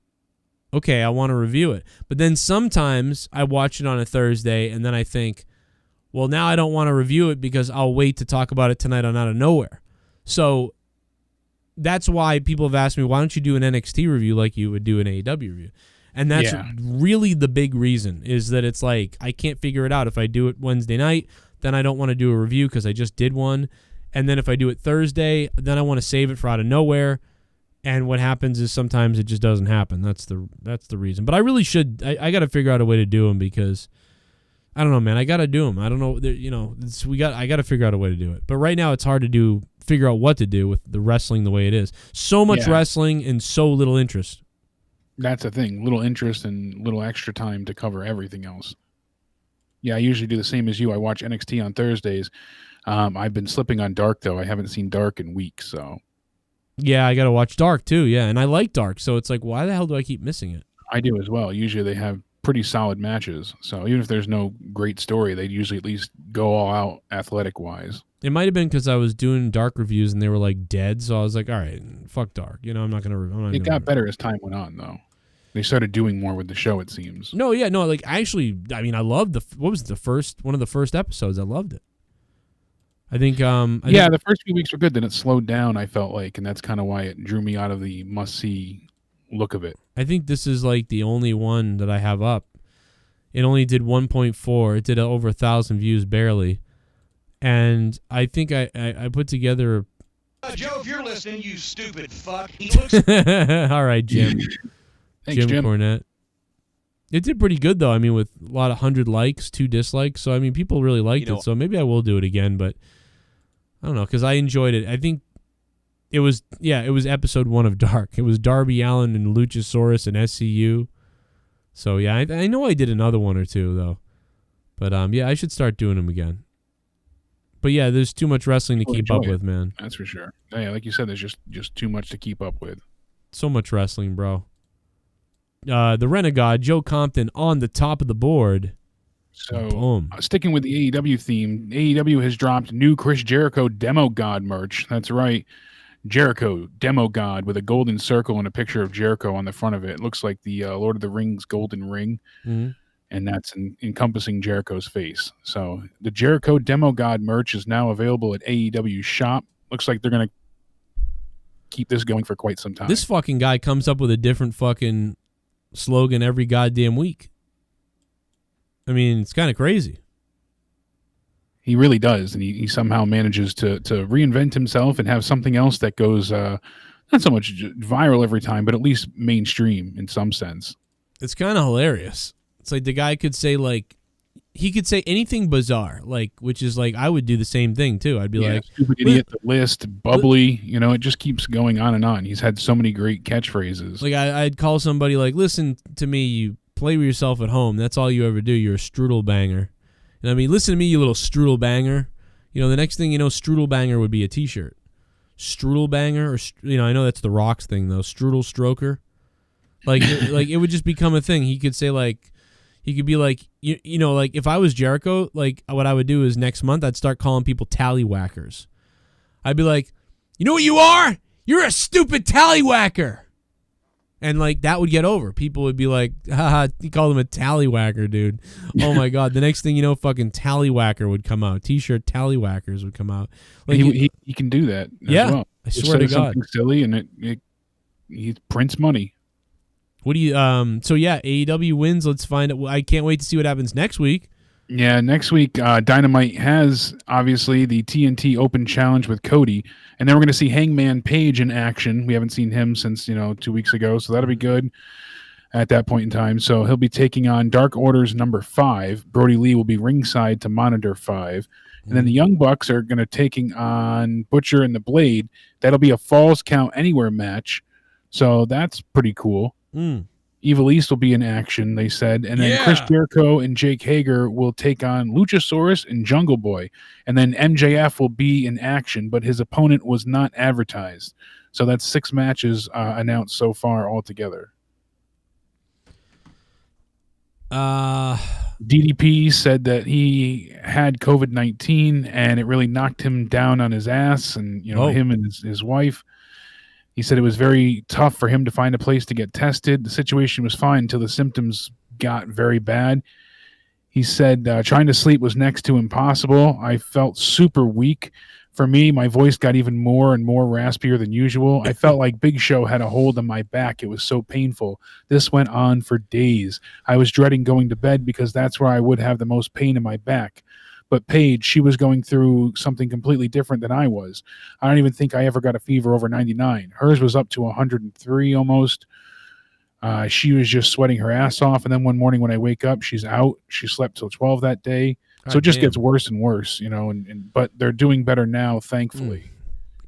okay, I want to review it. But then sometimes I watch it on a Thursday, and then I think, well, now I don't want to review it because I'll wait to talk about it tonight on Out of Nowhere. So that's why people have asked me, why don't you do an NXT review like you would do an AEW review? And that's really the big reason, is that it's like I can't figure it out. If I do it Wednesday night, then I don't want to do a review because I just did one. And then if I do it Thursday, then I want to save it for Out of Nowhere. And what happens is sometimes it just doesn't happen. That's the reason. But I really should. I got to figure out a way to do them, because I don't know, man. I got to do them. I don't know. I got to figure out a way to do it. But right now it's hard to figure out what to do with the wrestling the way it is. So much wrestling and so little interest. That's the thing. Little interest and little extra time to cover everything else. Yeah, I usually do the same as you. I watch NXT on Thursdays. I've been slipping on Dark though. I haven't seen Dark in weeks, so. Yeah, I got to watch Dark too, yeah. And I like Dark, so it's like, why the hell do I keep missing it? I do as well. Usually they have pretty solid matches. So even if there's no great story, they usually at least go all out athletic-wise. It might have been because I was doing Dark reviews and they were like dead, so I was like, all right, fuck Dark. I'm not going to... It got better as time went on, though. They started doing more with the show, it seems. No, yeah, no, like actually, I mean, I loved one of the first episodes. I loved it. I think. The first few weeks were good. Then it slowed down. I felt like, and that's kind of why it drew me out of the must-see look of it. I think this is like the only one that I have up. It only did 1.4. It did over 1,000 views barely, and I think I put together. Joe, if you're listening, you stupid fuck. He looks. All right, Jim. Thanks, Jim Cornette. It did pretty good though. I mean, with a lot of 100 likes, 2 dislikes. So I mean, people really liked it. So maybe I will do it again. But I don't know, because I enjoyed it. I think it was episode 1 of Dark. It was Darby Allin and Luchasaurus and SCU. So yeah, I know I did another one or two though. But I should start doing them again. But yeah, there's too much wrestling to keep up with, man. That's for sure. Yeah, like you said, there's just too much to keep up with. So much wrestling, bro. The Renegade, Joe Compton, on the top of the board. So, boom. Sticking with the AEW theme, AEW has dropped new Chris Jericho Demo God merch. That's right. Jericho Demo God with a golden circle and a picture of Jericho on the front of it. It looks like the Lord of the Rings golden ring. Mm-hmm. And that's encompassing Jericho's face. So the Jericho Demo God merch is now available at AEW shop. Looks like they're going to keep this going for quite some time. This fucking guy comes up with a different fucking slogan every goddamn week. I mean, it's kind of crazy. He really does, and he somehow manages to reinvent himself and have something else that goes not so much viral every time, but at least mainstream in some sense. It's kind of hilarious. It's like the guy could say, like, he could say anything bizarre, like, which is like, I would do the same thing too. I'd be like, stupid idiot, the list, bubbly, it just keeps going on and on. He's had so many great catchphrases. Like I'd call somebody like, listen to me, you play with yourself at home. That's all you ever do. You're a strudel banger. And I mean, listen to me, you little strudel banger. The next thing you know, strudel banger would be a t-shirt. Strudel banger, or, I know that's the Rock's thing though. Strudel stroker. Like, like it would just become a thing. He could say like, he could be like, like if I was Jericho, like what I would do is next month I'd start calling people tallywhackers. I'd be like, you know what you are? You're a stupid tallywhacker. And like that would get over. People would be like, haha, you called him a tallywhacker, dude. Oh my God. The next thing you know, fucking tallywhacker would come out. T-shirt tallywhackers would come out. Like he can do that as well. I swear to God. Something silly and he prints money. What do you so yeah, AEW wins. Let's find out. I can't wait to see what happens next week. Yeah, next week Dynamite has obviously the TNT Open Challenge with Cody, and then we're going to see Hangman Page in action. We haven't seen him since 2 weeks ago, so that'll be good at that point in time. So he'll be taking on Dark Order's number 5. Brody Lee will be ringside to monitor 5. And then the Young Bucks are going to taking on Butcher and the Blade. That'll be a Falls Count Anywhere match. So that's pretty cool. Evil East will be in action, they said. And then Chris Jericho and Jake Hager will take on Luchasaurus and Jungle Boy. And then MJF will be in action, but his opponent was not advertised. So that's 6 matches announced so far altogether. DDP said that he had COVID-19 and it really knocked him down on his ass, and him and his wife. He said it was very tough for him to find a place to get tested. The situation was fine until the symptoms got very bad. He said trying to sleep was next to impossible. I felt super weak. For me, my voice got even more and more raspier than usual. I felt like Big Show had a hold on my back. It was so painful. This went on for days. I was dreading going to bed because that's where I would have the most pain in my back. But Paige, she was going through something completely different than I was. I don't even think I ever got a fever over 99. Hers was up to 103 almost. She was just sweating her ass off. And then one morning when I wake up, she's out. She slept till 12 that day. So it just gets worse and worse, but they're doing better now, thankfully.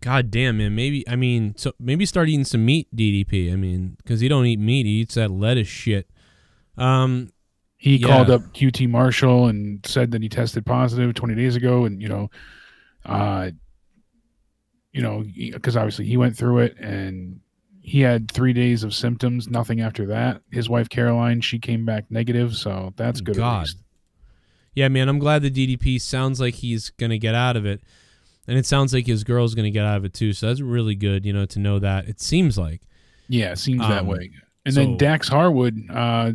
God damn, man. Maybe start eating some meat, DDP. I mean, because he don't eat meat. He eats that lettuce shit. He called up QT Marshall and said that he tested positive 20 days ago. And, because obviously he went through it and he had 3 days of symptoms, nothing after that. His wife, Caroline, she came back negative. So that's good. God. At least. Yeah, man, I'm glad the DDP sounds like he's going to get out of it. And it sounds like his girl's going to get out of it too. So that's really good, to know that. It seems like. Yeah, it seems that way. And then Dax Harwood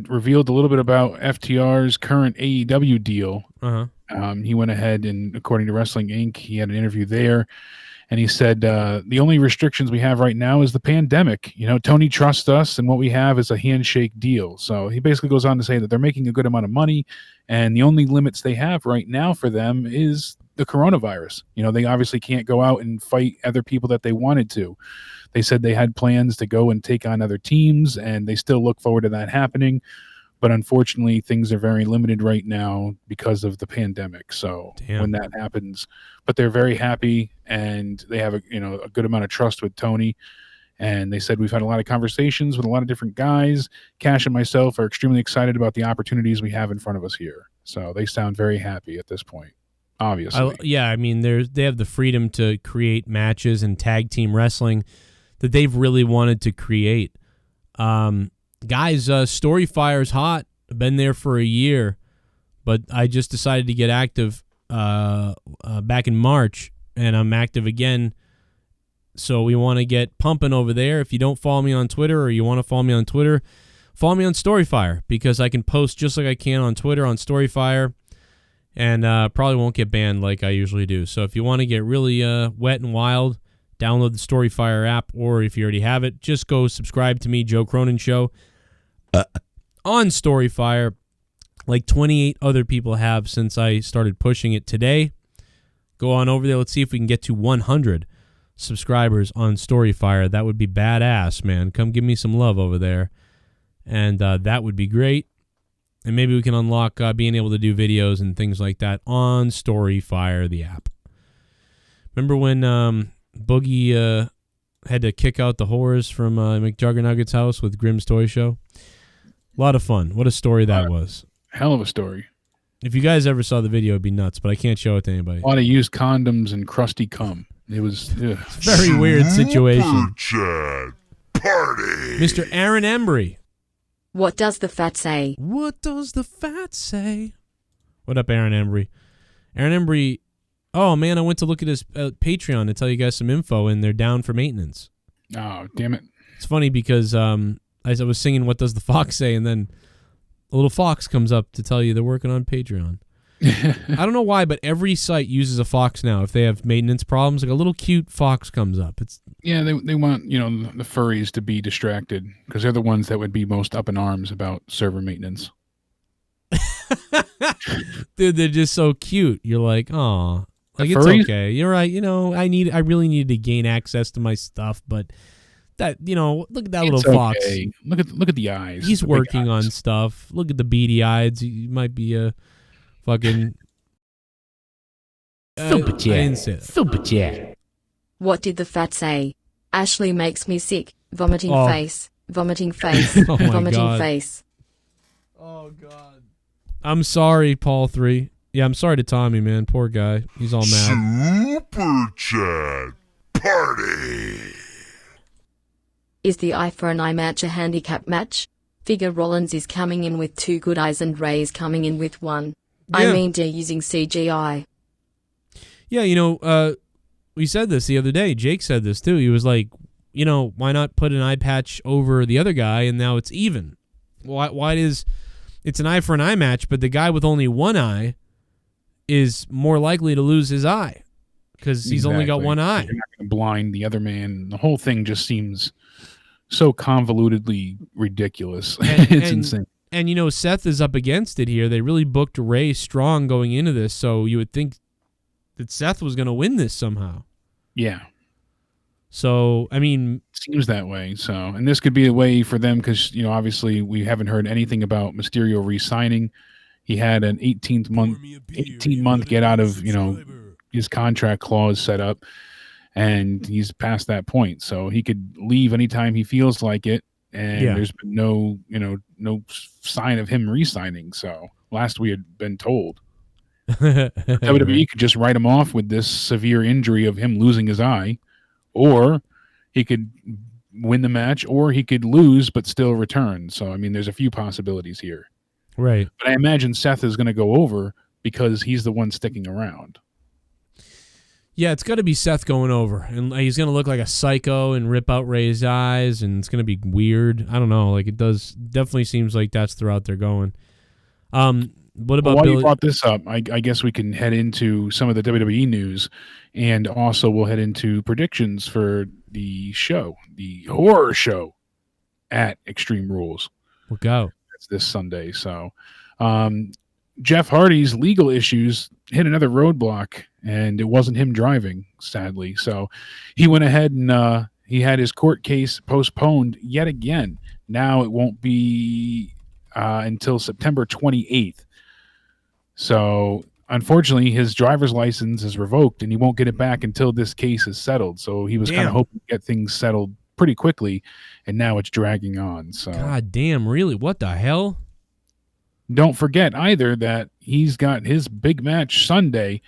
revealed a little bit about FTR's current AEW deal. He went ahead and, according to Wrestling Inc., he had an interview there, and he said, the only restrictions we have right now is the pandemic. You know, Tony trusts us, and what we have is a handshake deal. So he basically goes on to say that they're making a good amount of money, and the only limits they have right now for them is the coronavirus. You know, they obviously can't go out and fight other people that they wanted to. They said they had plans to go and take on other teams, and they still look forward to that happening. But unfortunately, things are very limited right now because of the pandemic. So when that happens, but they're very happy, and they have a good amount of trust with Tony. And they said, we've had a lot of conversations with a lot of different guys. Cash and myself are extremely excited about the opportunities we have in front of us here. So they sound very happy at this point, obviously. I mean, they have the freedom to create matches and tag team wrestling that they've really wanted to create. Guys, Storyfire's hot. I've been there for a year, but I just decided to get active back in March, and I'm active again. So we want to get pumping over there. If you don't follow me on Twitter, or you want to follow me on Twitter, follow me on Storyfire, because I can post just like I can on Twitter on Storyfire, and probably won't get banned like I usually do. So if you want to get really wet and wild, download the Storyfire app, or if you already have it, just go subscribe to me, Joe Cronin Show, on Storyfire, like 28 other people have since I started pushing it today. Go on over there. Let's see if we can get to 100 subscribers on Storyfire. That would be badass, man. Come give me some love over there, and that would be great. And maybe we can unlock being able to do videos and things like that on Storyfire, the app. Remember when Boogie had to kick out the whores from McJuggerNugget's house with Grimm's Toy Show? A lot of fun. What a story that was. Hell of a story. If you guys ever saw the video, it'd be nuts, but I can't show it to anybody. A lot of used condoms and crusty cum. It was a very weird situation. Chat party. Mr. Aaron Embry. What does the fat say? What does the fat say? What up, Aaron Embry? Aaron Embry, oh, man, I went to look at his Patreon to tell you guys some info, and they're down for maintenance. Oh, damn it. It's funny because as I was singing What Does the Fox Say, and then a little fox comes up to tell you they're working on Patreon. I don't know why, but every site uses a fox now. If they have maintenance problems, like a little cute fox comes up. They want the furries to be distracted, because they're the ones that would be most up in arms about server maintenance. Dude, they're just so cute. You're like, oh, like it's furries? Okay. You're right. I really needed to gain access to my stuff, but that look at that little fox. Okay. Look at the eyes. He's working on stuff. Look at the beady eyes. He might be a fucking Super chat. Super chat. What did the fat say? Ashley makes me sick. Vomiting face. Vomiting face. Oh my vomiting God. face. Oh God. I'm sorry, Paul 3. Yeah, I'm sorry to Tommy, man. Poor guy. He's all mad. Super chat party. Is the eye for an eye match a handicap match? Figure Rollins is coming in with 2 good eyes and Ray's coming in with 1. Yeah. I mean, they're using CGI. Yeah, we said this the other day. Jake said this too. He was like, why not put an eye patch over the other guy, and now it's even? Why it's an eye for an eye match, but the guy with only one eye is more likely to lose his eye because he's only got one eye. You're not going to blind the other man. The whole thing just seems so convolutedly ridiculous. It's insane. And, Seth is up against it here. They really booked Ray strong going into this, so you would think that Seth was going to win this somehow. Yeah. So, I mean... Seems that way. So, and this could be a way for them because, obviously we haven't heard anything about Mysterio re-signing. He had an 18-month get out of, his contract clause set up, and he's past that point. So he could leave anytime he feels like it, and there's been no sign of him re-signing. So last we had been told. WWE could just write him off with this severe injury of him losing his eye, or he could win the match, or he could lose but still return. So, I mean, there's a few possibilities here. Right. But I imagine Seth is going to go over because he's the one sticking around. Yeah, it's got to be Seth going over, and he's going to look like a psycho and rip out Ray's eyes, and it's going to be weird. I don't know. Like, it definitely seems like that's the route they're going. What about while Billy? You brought this up, I guess we can head into some of the WWE news, and also we'll head into predictions for the show, the horror show at Extreme Rules. We'll go. It's this Sunday. So Jeff Hardy's legal issues hit another roadblock, and it wasn't him driving, sadly. So he went ahead and he had his court case postponed yet again. Now it won't be until September 28th. So unfortunately, his driver's license is revoked, and he won't get it back until this case is settled. So he was kind of hoping to get things settled pretty quickly, and now it's dragging on. So God damn, really? What the hell? Don't forget either that he's got his big match Sunday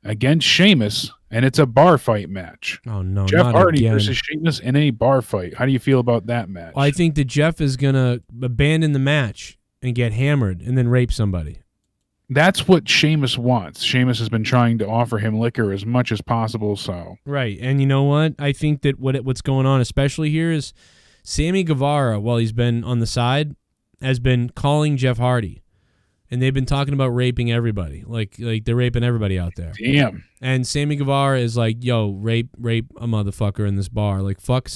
against Sheamus, and it's a bar fight match. Oh, no, Jeff not Hardy again. versus Sheamus in a bar fight. How do you feel about that match? Well, I think that Jeff is going to abandon the match and get hammered and then rape somebody. That's what Sheamus wants. Sheamus has been trying to offer him liquor as much as possible. So Right, and you know what? I think that what's going on, especially here, is Sammy Guevara, while he's been on the side, has been calling Jeff Hardy, and they've been talking about raping everybody. Like they're raping everybody out there. Damn. And Sammy Guevara is like, yo, rape a motherfucker in this bar. Like, fuck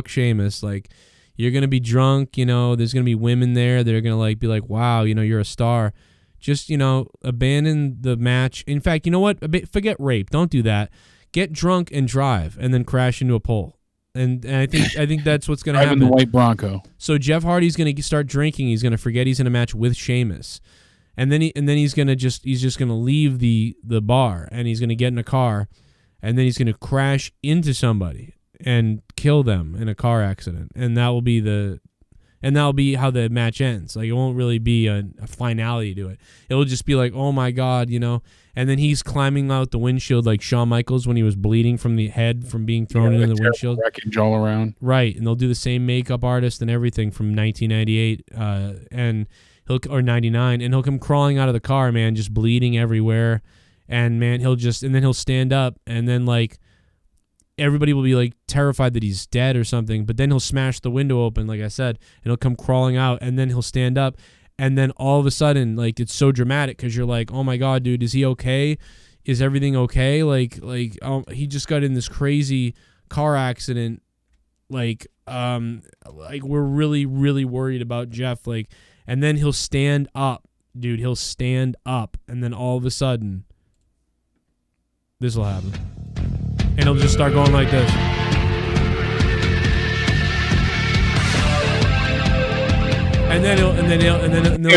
Sheamus. Like, you're gonna be drunk. You know, there's gonna be women there that are gonna like be like, wow, you know, you're a star. Just, you know, abandon the match. In fact, you know what? Forget rape. Don't do that. Get drunk and drive, and then crash into a pole. And I think that's what's going to happen. The white Bronco. So Jeff Hardy's going to start drinking. He's going to forget he's in a match with Sheamus, and then he's just going to leave the bar, and he's going to get in a car, and then he's going to crash into somebody and kill them in a car accident, and that'll be how the match ends. Like, it won't really be a finality to it. It'll just be like, oh my God, you know. And then he's climbing out the windshield like Shawn Michaels when he was bleeding from the head from being thrown into the windshield. Wreckage all around. Right, and they'll do the same makeup artist and everything from 1998 or 99, and he'll come crawling out of the car, man, just bleeding everywhere. And man, he'll stand up, and then like everybody will be like terrified that he's dead or something, but then he'll smash the window open, like I said, and he'll come crawling out, and then he'll stand up, and then all of a sudden, like, it's so dramatic because you're like, oh my God, dude, is he okay? Is everything okay? Like he just got in this crazy car accident. Like we're really, really worried about Jeff. Like, and then he'll stand up, dude. He'll stand up, and then all of a sudden, this will happen. And he'll just start going like this. And then he'll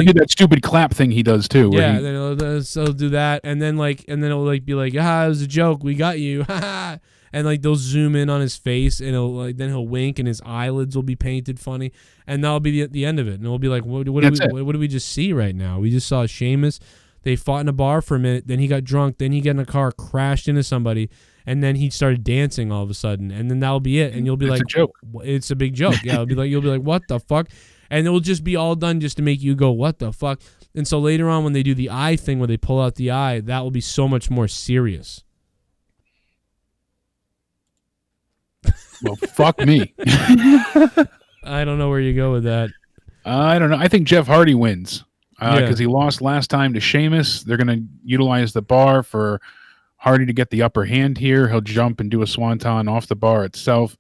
do that stupid clap thing he does too. Yeah, then he'll do that, and then it'll like be like, it was a joke, we got you, and like they'll zoom in on his face, and then he'll wink, and his eyelids will be painted funny, and that'll be the end of it, and it'll be like, what do we just see right now? We just saw Sheamus. They fought in a bar for a minute, then he got drunk, then he got in a car, crashed into somebody, and then he started dancing all of a sudden, and then that'll be it, and you'll be like, a joke. It's a big joke. Yeah, you'll be like, what the fuck? And it will just be all done just to make you go, what the fuck? And so later on when they do the eye thing where they pull out the eye, that will be so much more serious. Well, fuck me. I don't know where you go with that. I don't know. I think Jeff Hardy wins because he lost last time to Sheamus. They're going to utilize the bar for Hardy to get the upper hand here. He'll jump and do a swanton off the bar itself.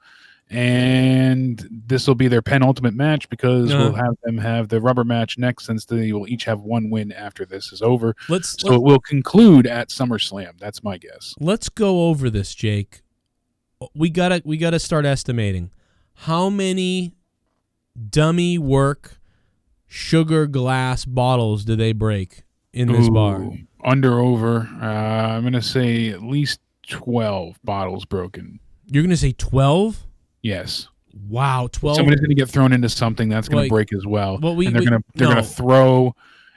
And this will be their penultimate match because we'll have them have the rubber match next, since they will each have one win after this is over. So it will conclude at SummerSlam. That's my guess. Let's go over this, Jake. We gotta start estimating how many dummy work sugar glass bottles do they break in this bar? Over. I'm gonna say at least 12 bottles broken. You're gonna say 12? Yes. Wow, 12. Somebody's going to get thrown into something that's going to break as well. And they're going to throw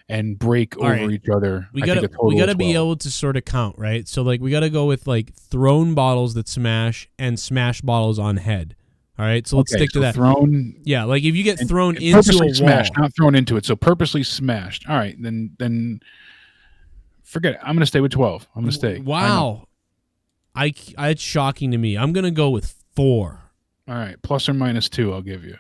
and break over each other. We got to be able to sort of count, right? So like we got to go with like thrown bottles that smash and smash bottles on head. All right? So let's stick to that. Thrown. Yeah, like if you get thrown into purposely a smashed, wall, not thrown into it. So purposely smashed. All right, then forget it. I'm going to stay with 12. I'm going to stay. Wow. It's shocking to me. I'm gonna go with 4. All right, plus or minus 2, I'll give you.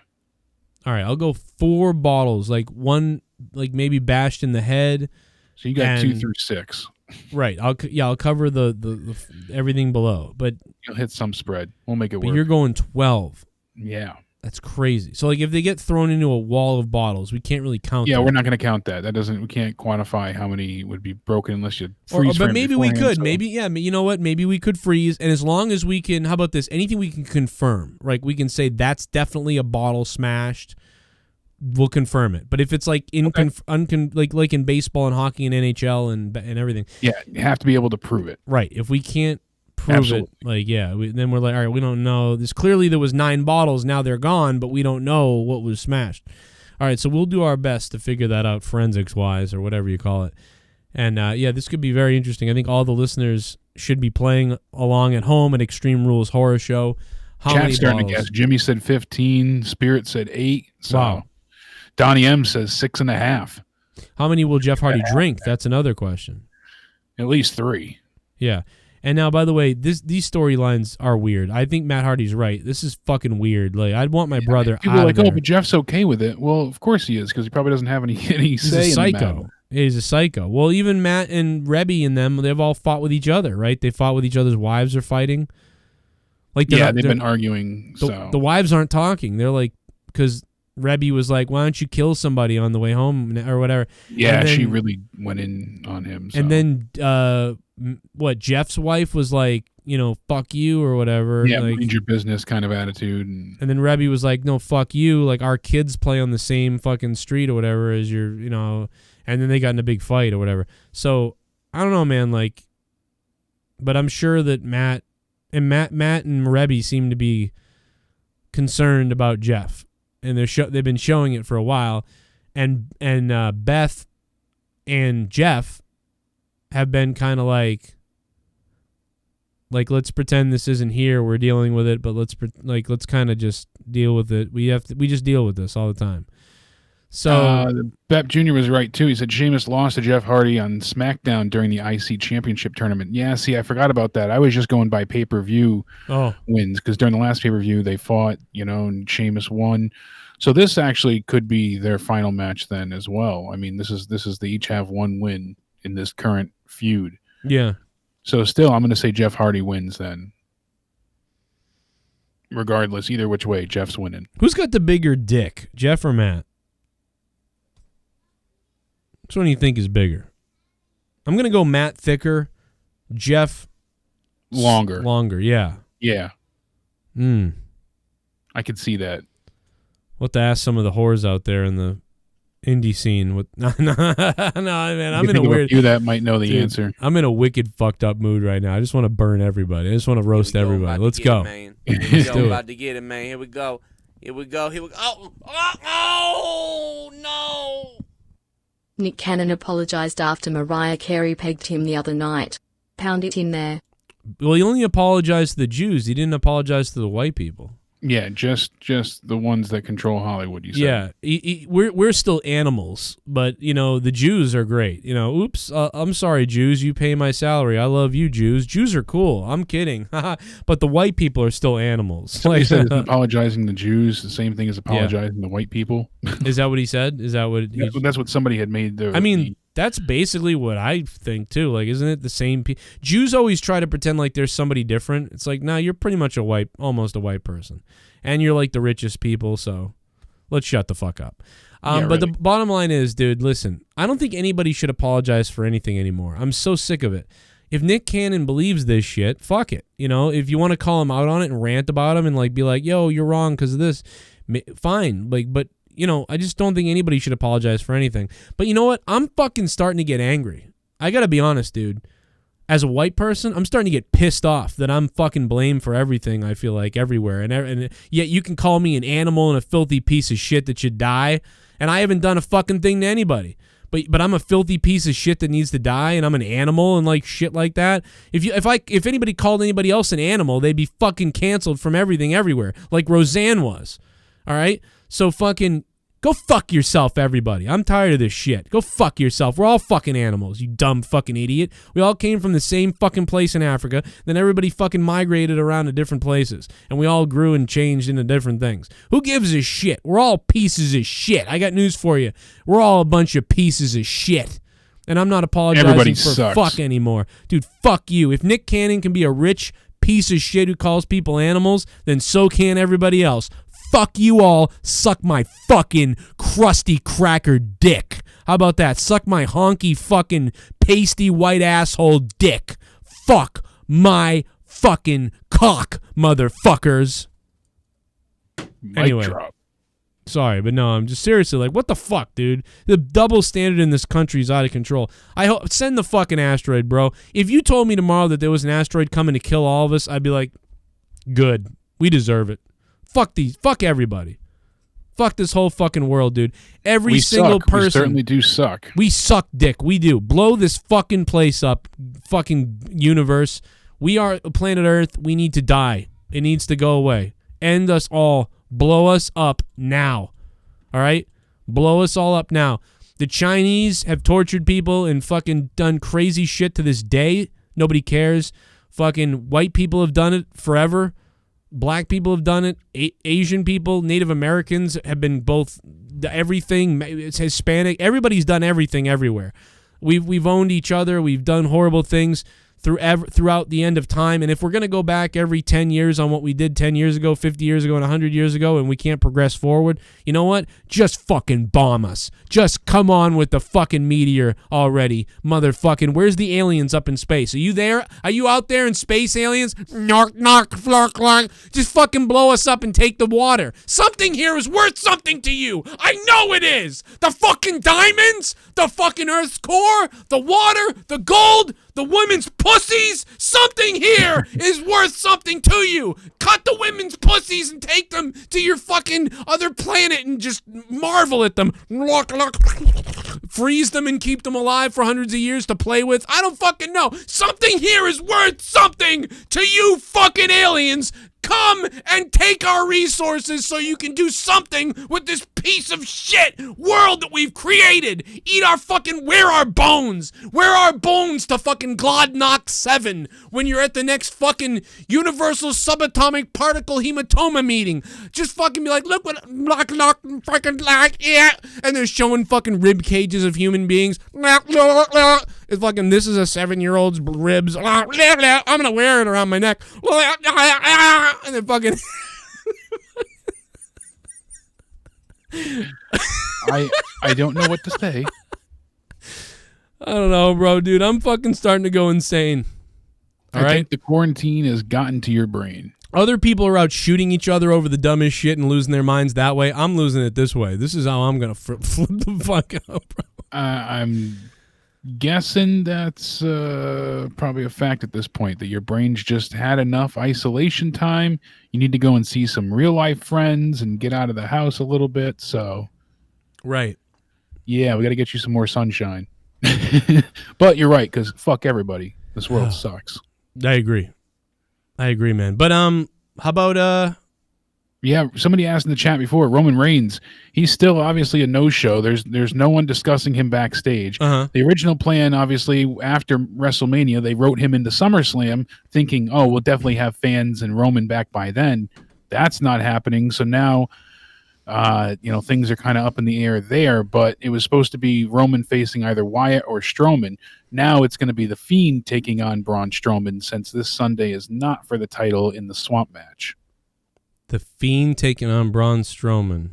All right, I'll go 4 bottles, like one, like maybe bashed in the head. So you got 2 through 6. Right. I'll cover the everything below, but you'll hit some spread. We'll make it work. But you're going 12. Yeah. That's crazy. So like if they get thrown into a wall of bottles, we can't really count. Yeah, them. we're not going to count that. We can't quantify how many would be broken unless you freeze. But maybe we could. So. Maybe you know what? Maybe we could freeze, and as long as we can, how about this? Anything we can confirm, like we can say that's definitely a bottle smashed. We'll confirm it. But if it's like like in baseball and hockey and NHL and everything, yeah, you have to be able to prove it. Right. If we can't prove it, like then we're like, all right, we don't know. There was 9 bottles. Now they're gone, but we don't know what was smashed. All right, so we'll do our best to figure that out forensics wise or whatever you call it. And this could be very interesting. I think all the listeners should be playing along at home at Extreme Rules Horror Show. Chat's starting to guess. Jimmy said 15. Spirit said 8. So. Wow. Donnie M says 6.5. How many will Jeff Hardy drink? That's another question. At least 3. Yeah. And now, by the way, these storylines are weird. I think Matt Hardy's right. This is fucking weird. Like, I'd want my brother people out are of like, there. but Jeff's okay with it. Well, of course he is, because he probably doesn't have any say He's a psycho. in the matter. He's a psycho. Well, even Matt and Rebby and them, they've all fought with each other, right? They fought with each other's wives are fighting. Like they've been arguing. The wives aren't talking. They're like, because Rebby was like, why don't you kill somebody on the way home or whatever. Yeah, then, she really went in on him. So. And then Jeff's wife was like, fuck you or whatever. Yeah, like, mind your business kind of attitude. And then Rebby was like, no, fuck you. Like, our kids play on the same fucking street or whatever as your, and then they got in a big fight or whatever. So, I don't know, man, like, but I'm sure that Matt and Rebby seem to be concerned about Jeff. And they've been showing it for a while. And Beth and Jeff have been kind of like, let's pretend this isn't here. We're dealing with it, but let's kind of just deal with it. We just deal with this all the time. So Bep Jr. was right too. He said Sheamus lost to Jeff Hardy on SmackDown during the IC Championship tournament. Yeah, see, I forgot about that. I was just going by pay-per-view wins, because during the last pay-per-view they fought, and Sheamus won. So this actually could be their final match then as well. I mean, this is they each have 1 win in this current feud. Yeah. So still, I'm going to say Jeff Hardy wins then. Regardless, either which way, Jeff's winning. Who's got the bigger dick, Jeff or Matt? Which one do you think is bigger? I'm going to go Matt thicker, Jeff longer. Longer, yeah. Yeah. I could see that. We'll have to ask some of the whores out there in the indie scene. No, man, I'm in a weird. You that might know the answer. I'm in a wicked, fucked up mood right now. I just want to burn everybody. I just want to roast everybody. Let's go. Let's go. About to get it, man. Here we go. Oh, no. Nick Cannon apologized after Mariah Carey pegged him the other night. Pound it in there. Well, he only apologized to the Jews. He didn't apologize to the white people. Yeah, just the ones that control Hollywood, you said. Yeah, we're still animals, but, the Jews are great. Oops, I'm sorry, Jews, you pay my salary. I love you, Jews. Jews are cool. I'm kidding. But the white people are still animals. Somebody said apologizing to Jews, the same thing as apologizing to white people. Is that what he said? Is that what that's what somebody had made there. That's basically what I think, too. Like, isn't it the same? Jews always try to pretend like there's somebody different. It's like, no, you're pretty much almost a white person. And you're like the richest people, so let's shut the fuck up. But the bottom line is, dude, listen, I don't think anybody should apologize for anything anymore. I'm so sick of it. If Nick Cannon believes this shit, fuck it. If you want to call him out on it and rant about him and be like, yo, you're wrong because of this, fine. But I just don't think anybody should apologize for anything. But you know what? I'm fucking starting to get angry. I got to be honest, dude. As a white person, I'm starting to get pissed off that I'm fucking blamed for everything, I feel like, everywhere. And yet you can call me an animal and a filthy piece of shit that should die, and I haven't done a fucking thing to anybody. But I'm a filthy piece of shit that needs to die, and I'm an animal and shit like that. If anybody called anybody else an animal, they'd be fucking canceled from everything everywhere, like Roseanne was. All right? So fucking Go fuck yourself, everybody. I'm tired of this shit. Go fuck yourself. We're all fucking animals, you dumb fucking idiot. We all came from the same fucking place in Africa. Then everybody fucking migrated around to different places. And we all grew and changed into different things. Who gives a shit? We're all pieces of shit. I got news for you. We're all a bunch of pieces of shit. And I'm not apologizing Everybody for sucks. fuck anymore. Dude, fuck you. If Nick Cannon can be a rich piece of shit who calls people animals, then so can everybody else. Fuck you all. Suck my fucking crusty cracker dick. How about that? Suck my honky fucking pasty white asshole dick. Fuck my fucking cock, motherfuckers. Anyway. Drop. Sorry, but no, I'm just seriously like, what the fuck, dude? The double standard in this country is out of control. I hope send the fucking asteroid, bro. If you told me tomorrow that there was an asteroid coming to kill all of us, I'd be like, good. We deserve it. Fuck everybody. Fuck this whole fucking world, dude. Every single person. We certainly do suck. We suck dick. We do. Blow this fucking place up, fucking universe. We are planet Earth. We need to die. It needs to go away. End us all. Blow us up now. All right? Blow us all up now. The Chinese have tortured people and fucking done crazy shit to this day. Nobody cares. Fucking white people have done it forever. Black people have done it. Asian people, Native Americans have been both everything. It's Hispanic. Everybody's done everything everywhere. We've owned each other. We've done horrible things throughout the end of time. And if we're going to go back every 10 years on what we did 10 years ago, 50 years ago, and 100 years ago, and we can't progress forward, you know what? Just fucking bomb us. Just come on with the fucking meteor already, motherfucking. Where's the aliens up in space? Are you there? Are you out there in space, aliens? Knock, knock, flurk, flurk. Just fucking blow us up and take the water. Something here is worth something to you. I know it is. The fucking diamonds, the fucking Earth's core, the water, the gold, the women's pussies. Something here is worth something to you. Cut the women's pussies and take them to your fucking other planet and just marvel at them. Freeze them and keep them alive for hundreds of years to play with. I don't fucking know. Something here is worth something to you fucking aliens. Come and take our resources so you can do something with this piece of shit world that we've created. Eat our fucking, where are bones? Where are bones to fucking Glodnock 7 when you're at the next fucking Universal Subatomic Particle Hematoma meeting? Just fucking be like, look what, fucking yeah. And they're showing fucking rib cages of human beings. It's fucking, this is a 7-year-old's ribs. I'm gonna wear it around my neck. And then fucking I don't know what to say. I don't know, bro, dude. I'm fucking starting to go insane. I think the quarantine has gotten to your brain. Other people are out shooting each other over the dumbest shit and losing their minds that way. I'm losing it this way. This is how I'm gonna flip the fuck out, bro. I'm guessing that's probably a fact at this point, that your brain's just had enough isolation time. You need to go and see some real life friends and get out of the house a little bit. So, right. Yeah, we got to get you some more sunshine. But you're right, because fuck everybody. This world sucks. I agree, man. But how about yeah, somebody asked in the chat before, Roman Reigns, he's still obviously a no-show. There's no one discussing him backstage. The original plan, obviously, after WrestleMania, they wrote him into SummerSlam thinking, oh, we'll definitely have fans and Roman back by then. That's not happening. So now, things are kind of up in the air there, but it was supposed to be Roman facing either Wyatt or Strowman. Now it's going to be The Fiend taking on Braun Strowman, since this Sunday is not for the title in the Swamp match. The Fiend taking on Braun Strowman?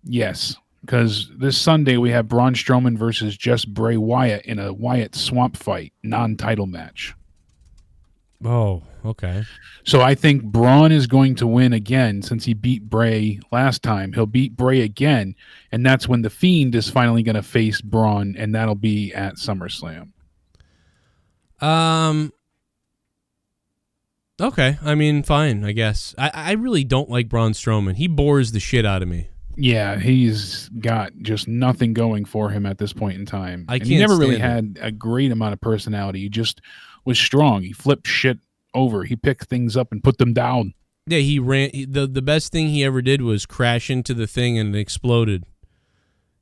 Yes, because this Sunday we have Braun Strowman versus just Bray Wyatt in a Wyatt Swamp fight, non-title match. Oh, okay. So I think Braun is going to win again, since he beat Bray last time. He'll beat Bray again, and that's when The Fiend is finally going to face Braun, and that'll be at SummerSlam. Okay, I mean, fine, I guess. I really don't like Braun Strowman. He bores the shit out of me. Yeah, he's got just nothing going for him at this point in time. He never really had a great amount of personality. He just was strong. He flipped shit over. He picked things up and put them down. Yeah, he ran. The best thing he ever did was crash into the thing and it exploded.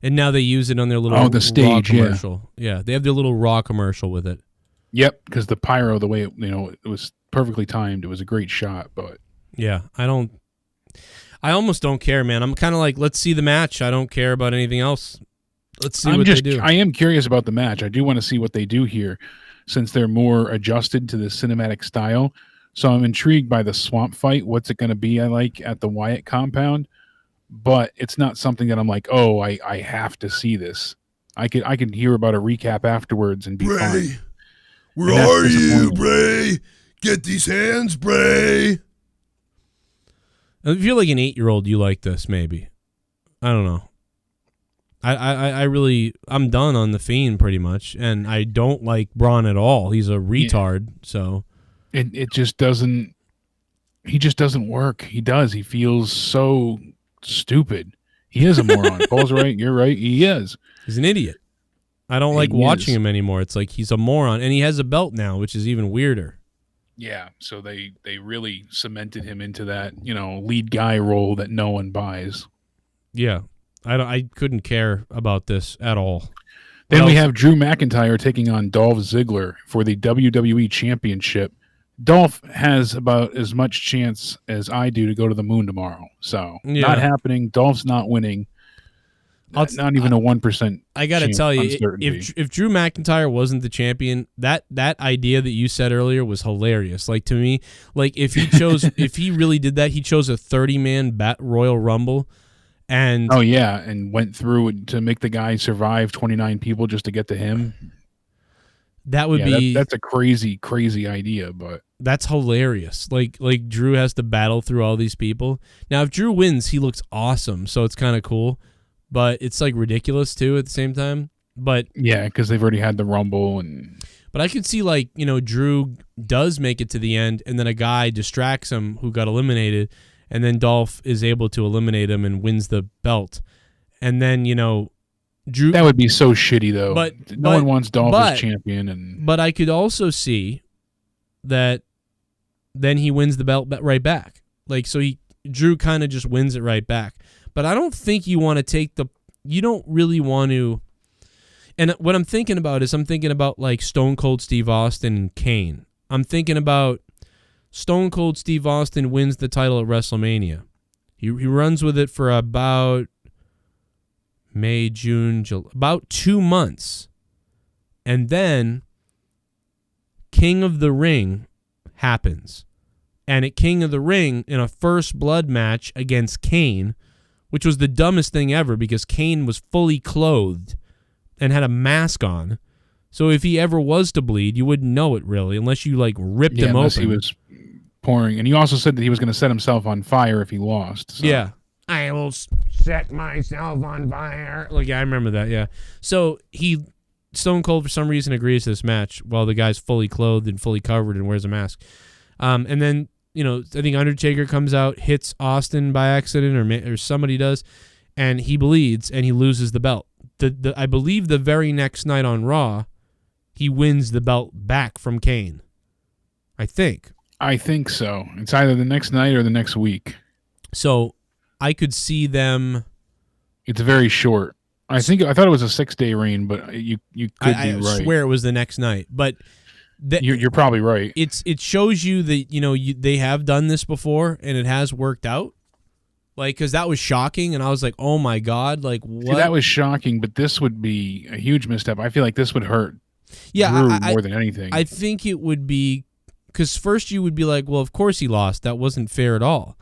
And now they use it on their little the stage, Raw commercial. Yeah, they have their little Raw commercial with it. Yep, because the pyro, the way it was perfectly timed. It was a great shot, but yeah, I almost don't care, man. I'm kind of like, let's see the match. I don't care about anything else. Let's see what they do. I am curious about the match. I do want to see what they do here, since they're more adjusted to the cinematic style. So I'm intrigued by the swamp fight. What's it going to be? I like at the Wyatt compound. But it's not something that I'm like, oh, I have to see this. I could hear about a recap afterwards and be fine. Where are you, Bray? Get these hands, Bray. If you're like an 8-year-old, you like this, maybe. I don't know. I really, I'm done on the Fiend pretty much, and I don't like Braun at all. He's a retard, so. It just doesn't, he just doesn't work. He feels so stupid. He is a moron. Paul's right. You're right. He is. He's an idiot. I don't like watching him anymore. It's like he's a moron, and he has a belt now, which is even weirder. Yeah, so they really cemented him into that, lead guy role that no one buys. Yeah, I couldn't care about this at all. Then we have Drew McIntyre taking on Dolph Ziggler for the WWE Championship. Dolph has about as much chance as I do to go to the moon tomorrow. So, not happening. Dolph's not winning. Not even a 1%. I got to tell you, if Drew McIntyre wasn't the champion, that idea that you said earlier was hilarious. Like, to me, like if he really did that, he chose a 30-man Royal Rumble. And and went through to make the guy survive 29 people just to get to him. That would be that's a crazy idea, but that's hilarious. Like Drew has to battle through all these people. Now, if Drew wins, he looks awesome, so it's kind of cool, but it's like ridiculous too at the same time. But yeah, because they've already had the Rumble, but I could see Drew does make it to the end, and then a guy distracts him who got eliminated, and then Dolph is able to eliminate him and wins the belt, and then Drew. That would be so shitty, though. But no one wants Dolph as champion. But I could also see that then he wins the belt right back. Drew kind of just wins it right back. But I don't think you want to take you don't really want to. And what I'm thinking about is like Stone Cold Steve Austin and Kane. I'm thinking about Stone Cold Steve Austin wins the title at WrestleMania. He runs with it for about May, June, July, about 2 months. And then King of the Ring happens. And at King of the Ring, in a first blood match against Kane, which was the dumbest thing ever because Kane was fully clothed and had a mask on. So if he ever was to bleed, you wouldn't know it really, unless you ripped him unless open. He was pouring. And he also said that he was going to set himself on fire if he lost. So. Yeah. I will set myself on fire. I remember that, yeah. So Stone Cold, for some reason, agrees to this match while the guy's fully clothed and fully covered and wears a mask. And then, I think Undertaker comes out, hits Austin by accident, or somebody does, and he bleeds and he loses the belt. I believe the very next night on Raw, he wins the belt back from Kane. I think so. It's either the next night or the next week. So I could see them. It's very short. I thought it was a 6-day reign, but you could be right. I swear it was the next night, but you're probably right. It shows you that they have done this before and it has worked out. Because that was shocking, and I was like, "Oh my god!" What? See, that was shocking, but this would be a huge misstep. I feel like this would hurt. Yeah, Drew more than anything. I think it would be because first you would be like, "Well, of course he lost. That wasn't fair at all."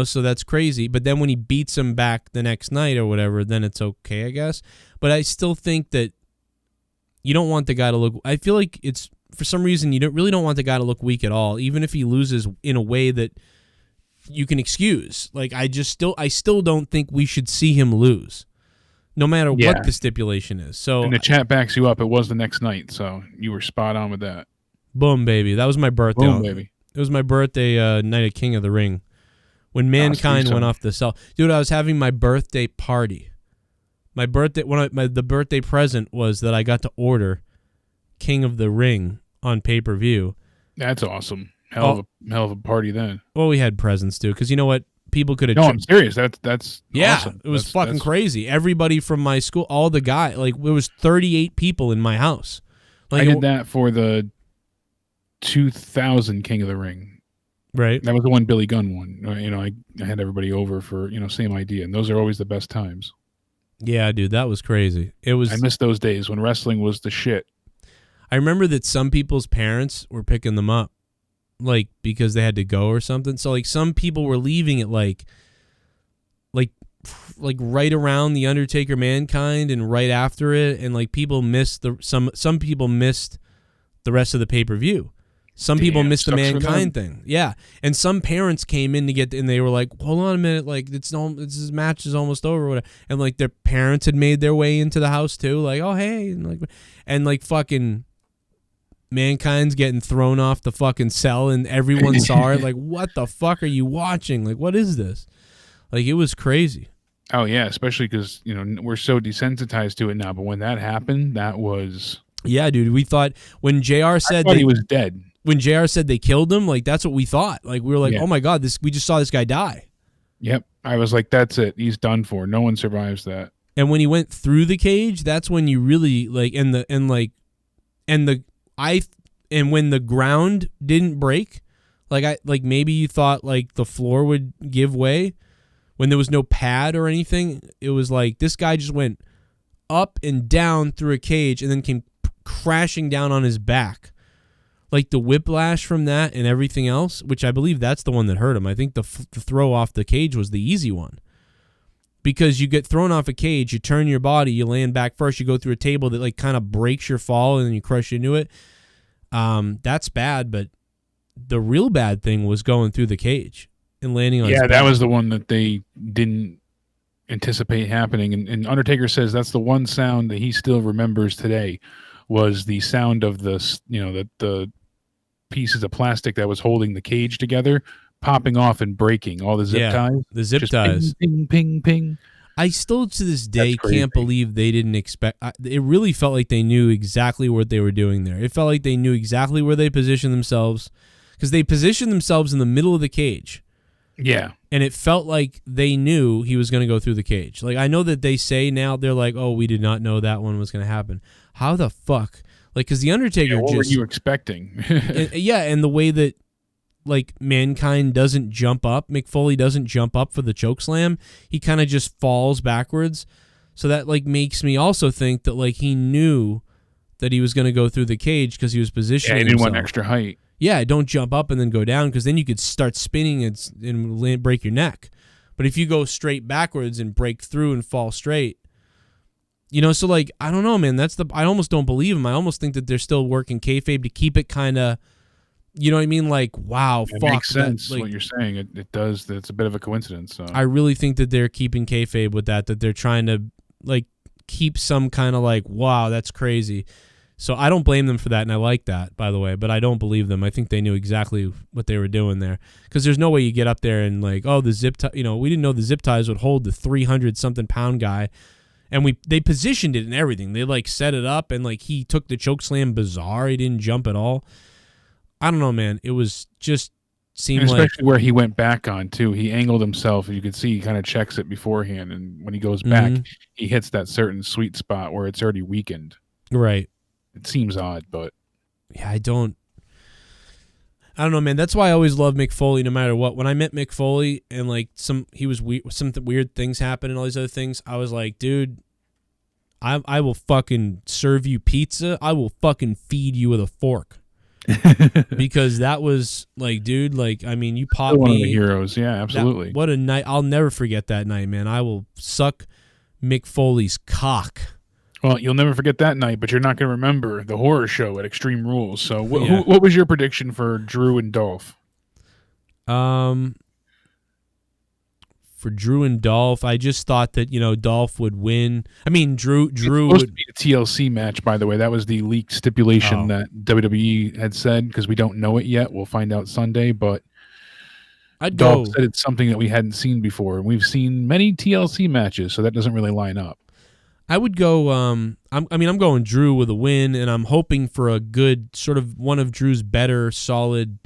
So that's crazy. But then when he beats him back the next night or whatever, then it's okay, I guess. But I still think that you don't want the guy to look. I feel like it's for some reason you really don't want the guy to look weak at all, even if he loses in a way that you can excuse. I still don't think we should see him lose, no matter what the stipulation is. So, and the chat backs you up. It was the next night, so you were spot on with that. Boom, baby. That was my birthday. Boom, baby. It was my birthday night at King of the Ring. When Mankind went off the cell. Dude, I was having my birthday party. My birthday the birthday present was that I got to order King of the Ring on pay-per-view. That's awesome. Hell of a party then. Well, we had presents too, because you know what? people could have. No, I'm serious. That's awesome. It was fucking crazy. Everybody from my school, all the guys, like it was 38 people in my house. Like I did that for the 2000 King of the Ring. Right. That was the one Billy Gunn won. I had everybody over for same idea, and those are always the best times. Yeah, dude, that was crazy. I miss those days when wrestling was the shit. I remember that some people's parents were picking them up, like because they had to go or something. So like some people were leaving it like right around the Undertaker Mankind and right after it, and like people missed some people missed the rest of the pay-per-view. Some people missed the Mankind thing. Yeah. And some parents came in to get, and they were like, hold on a minute, like this match is almost over. Or whatever. And like their parents had made their way into the house too. Like, oh, hey. And like fucking Mankind's getting thrown off the fucking cell and everyone saw it. Like, what the fuck are you watching? Like, what is this? Like, it was crazy. Oh, yeah. Especially because, we're so desensitized to it now. But when that happened, that was... Yeah, dude. We thought when JR said he was dead. When JR said they killed him, like that's what we thought. Like we were like, oh my God, we just saw this guy die. Yep. I was like, that's it. He's done for. No one survives that. And when he went through the cage, that's when you really like when the ground didn't break, like maybe you thought like the floor would give way when there was no pad or anything. It was like this guy just went up and down through a cage and then came crashing down on his back. Like the whiplash from that and everything else, which I believe that's the one that hurt him. I think the throw off the cage was the easy one. Because you get thrown off a cage, you turn your body, you land back first, you go through a table that like kind of breaks your fall and then you crush into it. That's bad, but the real bad thing was going through the cage and landing on his back. That was the one that they didn't anticipate happening. And Undertaker says that's the one sound that he still remembers today was the sound of the pieces of plastic that was holding the cage together popping off and breaking, all the zip ties. The zip ties. Ping, ping, ping, ping. I still to this day can't believe they didn't expect. It really felt like they knew exactly what they were doing there. It felt like they knew exactly where they positioned themselves because they positioned themselves in the middle of the cage. Yeah. And it felt like they knew he was going to go through the cage. Like I know that they say now, they're like, oh, we did not know that one was going to happen. How the fuck? Like, because the Undertaker what were you expecting? and the way that, like, Mankind doesn't jump up, Mick Foley doesn't jump up for the chokeslam, he kind of just falls backwards. So that, like, makes me also think that, like, he knew that he was going to go through the cage because he was positioning he didn't himself. want extra height. Yeah, don't jump up and then go down because then you could start spinning and break your neck. But if you go straight backwards and break through and fall straight, so like, I don't know, man. I almost don't believe him. I almost think that they're still working kayfabe to keep it kind of, you know what I mean? Like, wow, it fuck. Makes sense like, what you're saying. It does. It's a bit of a coincidence. So. I really think that they're keeping kayfabe with that they're trying to, like, keep some kind of like, wow, that's crazy. So I don't blame them for that, and I like that, by the way, but I don't believe them. I think they knew exactly what they were doing there because there's no way you get up there and like, oh, the zip tie, we didn't know the zip ties would hold the 300-something pound guy. And they positioned it and everything. They like set it up and like he took the chokeslam bizarre. He didn't jump at all. I don't know, man. It was just seemed especially like where he went back on too. He angled himself. You could see he kind of checks it beforehand, and when he goes back, he hits that certain sweet spot where it's already weakened. Right. It seems odd, but yeah, I don't know, man. That's why I always love Mick Foley, no matter what. When I met Mick Foley and like some weird things happened and all these other things, I was like, dude, I will fucking serve you pizza. I will fucking feed you with a fork. Because that was like, dude, like, I mean, you popped me. One of the heroes, yeah, absolutely. What a night! I'll never forget that night, man. I will suck Mick Foley's cock. Well, you'll never forget that night, but you're not going to remember the horror show at Extreme Rules. So, what was your prediction for Drew and Dolph? For Drew and Dolph, I just thought that Dolph would win. I mean, Drew it's supposed would to be a TLC match, by the way. That was the leaked stipulation that WWE had said because we don't know it yet. We'll find out Sunday, but Dolph said it's something that we hadn't seen before, and we've seen many TLC matches, so that doesn't really line up. I would go. I'm going Drew with a win, and I'm hoping for a good sort of one of Drew's better, solid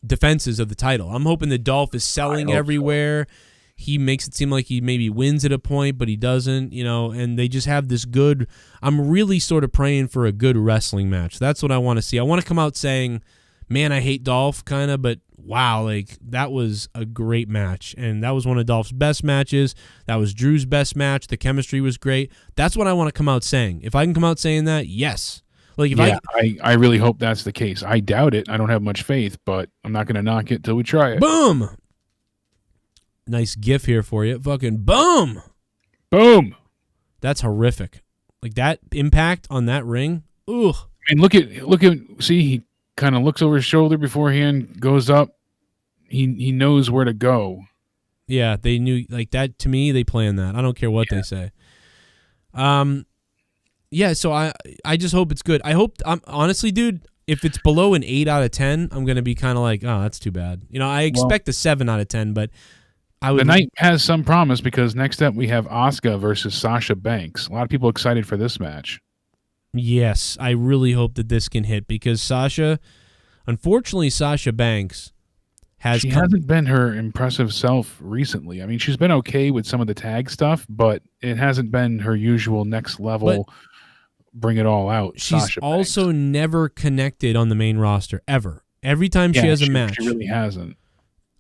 defenses of the title. I'm hoping that Dolph is selling everywhere. So. He makes it seem like he maybe wins at a point, but he doesn't, and they just have this good... I'm really sort of praying for a good wrestling match. That's what I want to see. I want to come out saying, man, I hate Dolph, kind of, but wow, like, that was a great match, and that was one of Dolph's best matches. That was Drew's best match. The chemistry was great. That's what I want to come out saying. If I can come out saying that, yes. Like, if I really hope that's the case. I doubt it. I don't have much faith, but I'm not going to knock it till we try it. Boom! Nice gif here for you. Fucking boom! Boom! That's horrific. Like, that impact on that ring. Ugh. And look at. See, he kind of looks over his shoulder beforehand, goes up. He knows where to go. Yeah, they knew, like, that. To me, they planned that. I don't care what they say. Yeah, so I just hope it's good. I hope, honestly, dude, if it's below an 8 out of 10, I'm going to be kind of like, oh, that's too bad. I expect a 7 out of 10, but I would... The night has some promise because next up we have Asuka versus Sasha Banks. A lot of people excited for this match. Yes, I really hope that this can hit because unfortunately, Sasha Banks hasn't been her impressive self recently. I mean, she's been okay with some of the tag stuff, but it hasn't been her usual next level, bring it all out. She's Sasha also Banks. Never connected on the main roster, ever. Every time she has a match. She really hasn't.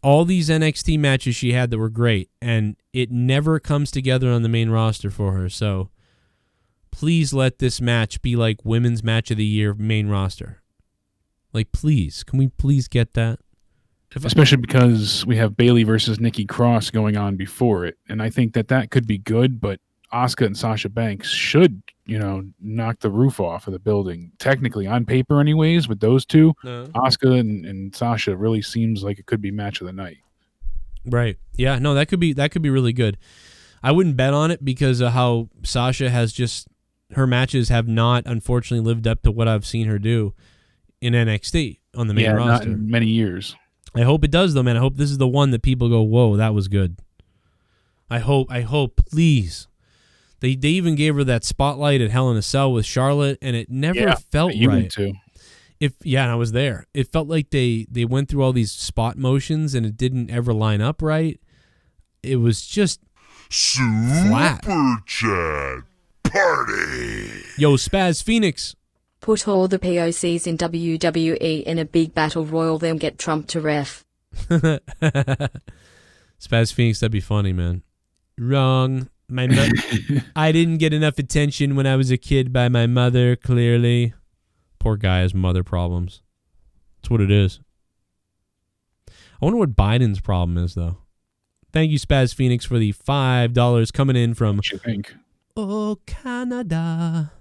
All these NXT matches she had that were great, and it never comes together on the main roster for her. So please let this match be like Women's Match of the Year main roster. Like, please. Can we please get that? Especially because we have Bayley versus Nikki Cross going on before it. And I think that could be good, but Asuka and Sasha Banks should, knock the roof off of the building. Technically, on paper anyways, with those two, Asuka and Sasha really seems like it could be match of the night. Right. Yeah, no, that could be really good. I wouldn't bet on it because of how Sasha has her matches have not, unfortunately, lived up to what I've seen her do in NXT on the main roster. Not in many years. I hope it does, though, man. I hope this is the one that people go, whoa, that was good. I hope, please. They even gave her that spotlight at Hell in a Cell with Charlotte, and it never felt you right. Went too. And I was there. It felt like they went through all these spot motions, and it didn't ever line up right. It was just flat. Super Chat Party. Yo, Spaz Phoenix. Put all the POCs in WWE in a big battle royal, then get Trump to ref. Spaz Phoenix, that'd be funny, man. Wrong. I didn't get enough attention when I was a kid by my mother, clearly. Poor guy has mother problems. That's what it is. I wonder what Biden's problem is, though. Thank you, Spaz Phoenix, for the $5 coming in from... What you think? Oh, Canada,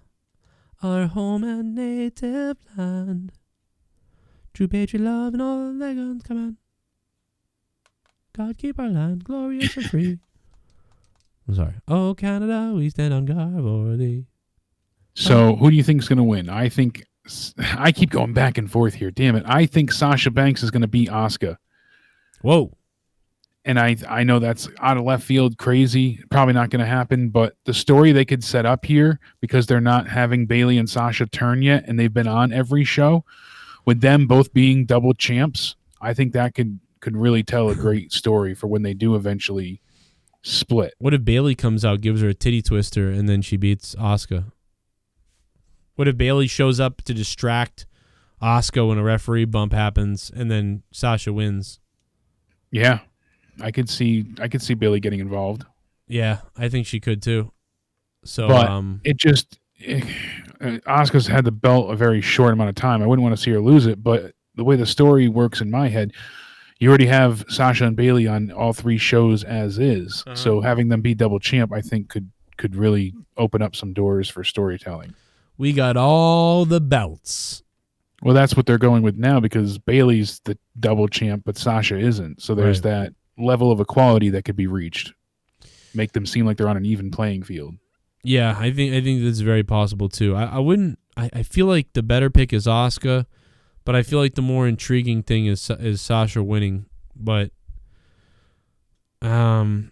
our home and native land. True patriot love and all their guns command. God keep our land glorious and free. I'm sorry. Oh, Canada, we stand on guard for thee. So, who do you think is going to win? I keep going back and forth here. Damn it. I think Sasha Banks is going to beat Asuka. Whoa. And I know that's out of left field, crazy, probably not going to happen, but the story they could set up here, because they're not having Bayley and Sasha turn yet, and they've been on every show, with them both being double champs, I think that could really tell a great story for when they do eventually split. What if Bayley comes out, gives her a titty twister, and then she beats Asuka? What if Bayley shows up to distract Asuka when a referee bump happens, and then Sasha wins? Yeah. I could see Bayley getting involved. Yeah, I think she could too. So, but Asuka's had the belt a very short amount of time. I wouldn't want to see her lose it, but the way the story works in my head, you already have Sasha and Bayley on all 3 shows as is. Uh-huh. So having them be double champ, I think could really open up some doors for storytelling. We got all the belts. Well, that's what they're going with now because Bayley's the double champ, but Sasha isn't. So there's that level of equality that could be reached. Make them seem like they're on an even playing field. Yeah, I think that's very possible too. I feel like the better pick is Asuka, but I feel like the more intriguing thing is Sasha winning. But yeah,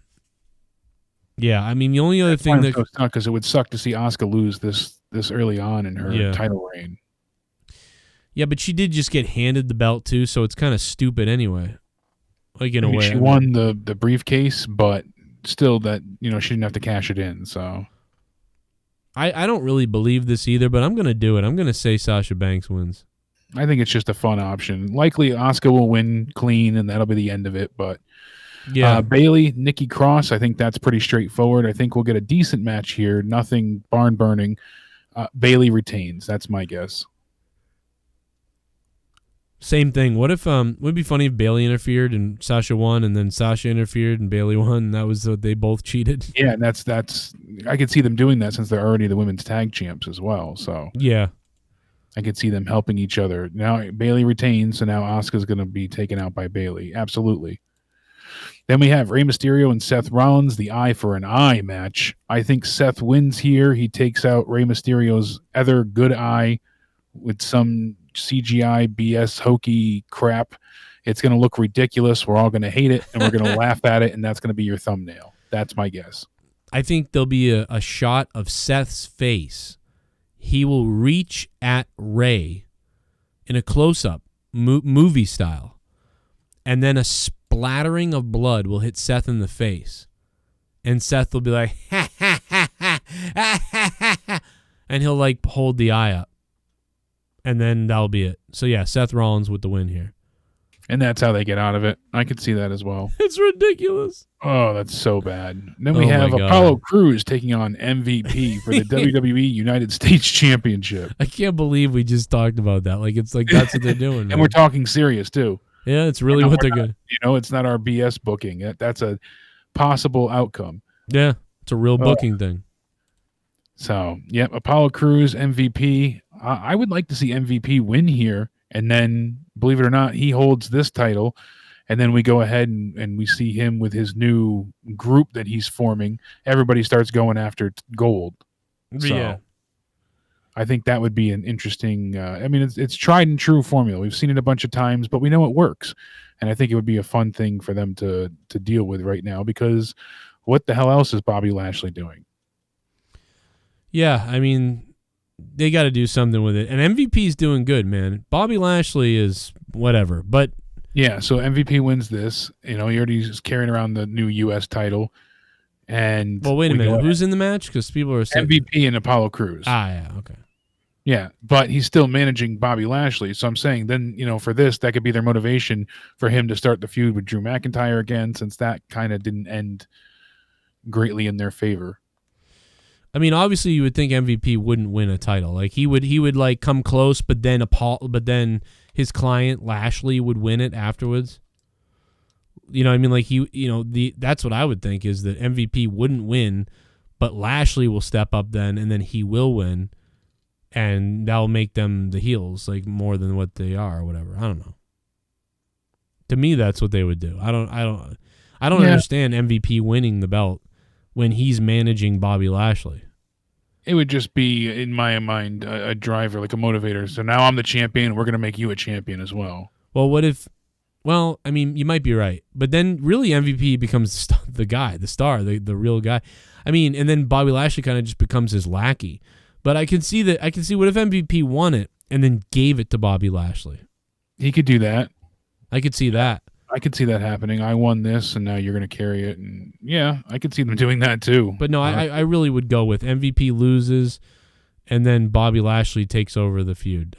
I mean the only other thing that because it would suck to see Asuka lose this early on in her title reign. Yeah, but she did just get handed the belt too, so it's kind of stupid anyway. Like in a way, she won the briefcase, but still, that she didn't have to cash it in. So I don't really believe this either, but I'm gonna do it. I'm gonna say Sasha Banks wins. I think it's just a fun option. Likely, Asuka will win clean, and that'll be the end of it. But yeah, Bayley, Nikki Cross, I think that's pretty straightforward. I think we'll get a decent match here. Nothing barn burning. Bayley retains. That's my guess. Same thing. What if would it be funny if Bayley interfered and Sasha won, and then Sasha interfered and Bayley won, and that was what they both cheated? Yeah, and that's I could see them doing that since they're already the women's tag champs as well. So yeah, I could see them helping each other. Now Bayley retains, so now Asuka's going to be taken out by Bayley. Absolutely. Then we have Rey Mysterio and Seth Rollins, the eye for an eye match. I think Seth wins here. He takes out Rey Mysterio's other good eye with some CGI BS hokey crap. It's going to look ridiculous. We're all going to hate it, and we're going to laugh at it, and that's going to be your thumbnail. That's my guess. I think there'll be a shot of Seth's face. He will reach at Rey in a close-up, movie style, and then a splattering of blood will hit Seth in the face. And Seth will be like, ha, ha, ha, ha, ha, ha, ha, and he'll like hold the eye up. And then that'll be it. So yeah, Seth Rollins with the win here. And that's how they get out of it. I could see that as well. It's ridiculous. Oh, that's so bad. Then we have Apollo Crews taking on MVP for the WWE United States Championship. I can't believe we just talked about that. Like, it's like that's what they're doing. And we're talking serious too. Yeah, it's really what they're good. It's not our BS booking. That's a possible outcome. Yeah, it's a real booking thing. So, yep, Apollo Crews, MVP. I would like to see MVP win here, and then, believe it or not, he holds this title, and then we go ahead and we see him with his new group that he's forming. Everybody starts going after gold. So, yeah. I think that would be an interesting. It's tried and true formula. We've seen it a bunch of times, but we know it works, and I think it would be a fun thing for them to deal with right now, because what the hell else is Bobby Lashley doing? Yeah, I mean, they got to do something with it. And MVP's doing good, man. Bobby Lashley is whatever, but yeah. So MVP wins this. He already is carrying around the new U.S. title. And well, wait a minute, who's in the match? Because people are saying MVP and Apollo Crews. Yeah, okay. Yeah, but he's still managing Bobby Lashley. So I'm saying then, for this, that could be their motivation for him to start the feud with Drew McIntyre again, since that kind of didn't end greatly in their favor. I mean, obviously, you would think MVP wouldn't win a title. Like he would like come close, but then his client Lashley would win it afterwards. I mean, like that's what I would think, is that MVP wouldn't win, but Lashley will step up then, and then he will win, and that'll make them the heels, like more than what they are or whatever. I don't know. To me, that's what they would do. I don't understand MVP winning the belt when he's managing Bobby Lashley. It would just be, in my mind, a driver, like a motivator. So now I'm the champion. We're going to make you a champion as well. Well, what if... Well, I mean, you might be right. But then really MVP becomes the guy, the star, the real guy. I mean, and then Bobby Lashley kind of just becomes his lackey. But I can see what if MVP won it and then gave it to Bobby Lashley? He could do that. I could see that. I could see that happening. I won this, and now you're going to carry it. And yeah, I could see them doing that too. But no, I really would go with MVP loses, and then Bobby Lashley takes over the feud.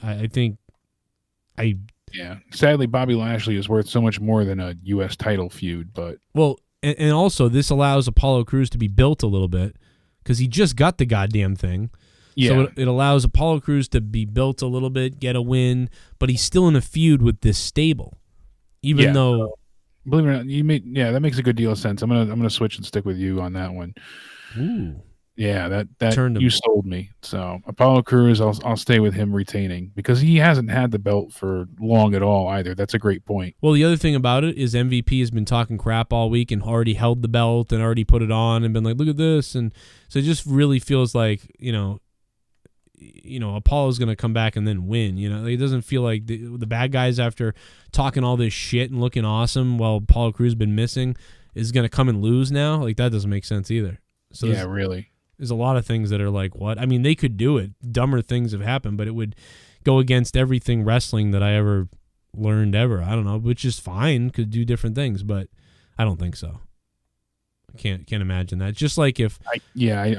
Yeah. Sadly, Bobby Lashley is worth so much more than a U.S. title feud. But and also this allows Apollo Crews to be built a little bit, because he just got the goddamn thing. Yeah. So it allows Apollo Crews to be built a little bit, get a win, but he's still in a feud with this stable. Even though, believe it or not, that makes a good deal of sense. I'm gonna switch and stick with you on that one. Ooh, yeah, that you sold me. So Apollo Crews, I'll stay with him retaining, because he hasn't had the belt for long at all either. That's a great point. Well, the other thing about it is MVP has been talking crap all week and already held the belt and already put it on and been like, look at this, and so it just really feels like Apollo's going to come back and then win. It doesn't feel like the bad guys, after talking all this shit and looking awesome while Apollo Crews been missing, is going to come and lose now. Like, that doesn't make sense either. So yeah, really. There's a lot of things that are like, what? I mean, they could do it. Dumber things have happened, but it would go against everything wrestling that I ever learned ever. I don't know, which is fine. Could do different things, but I don't think so. I can't imagine that. Just like if I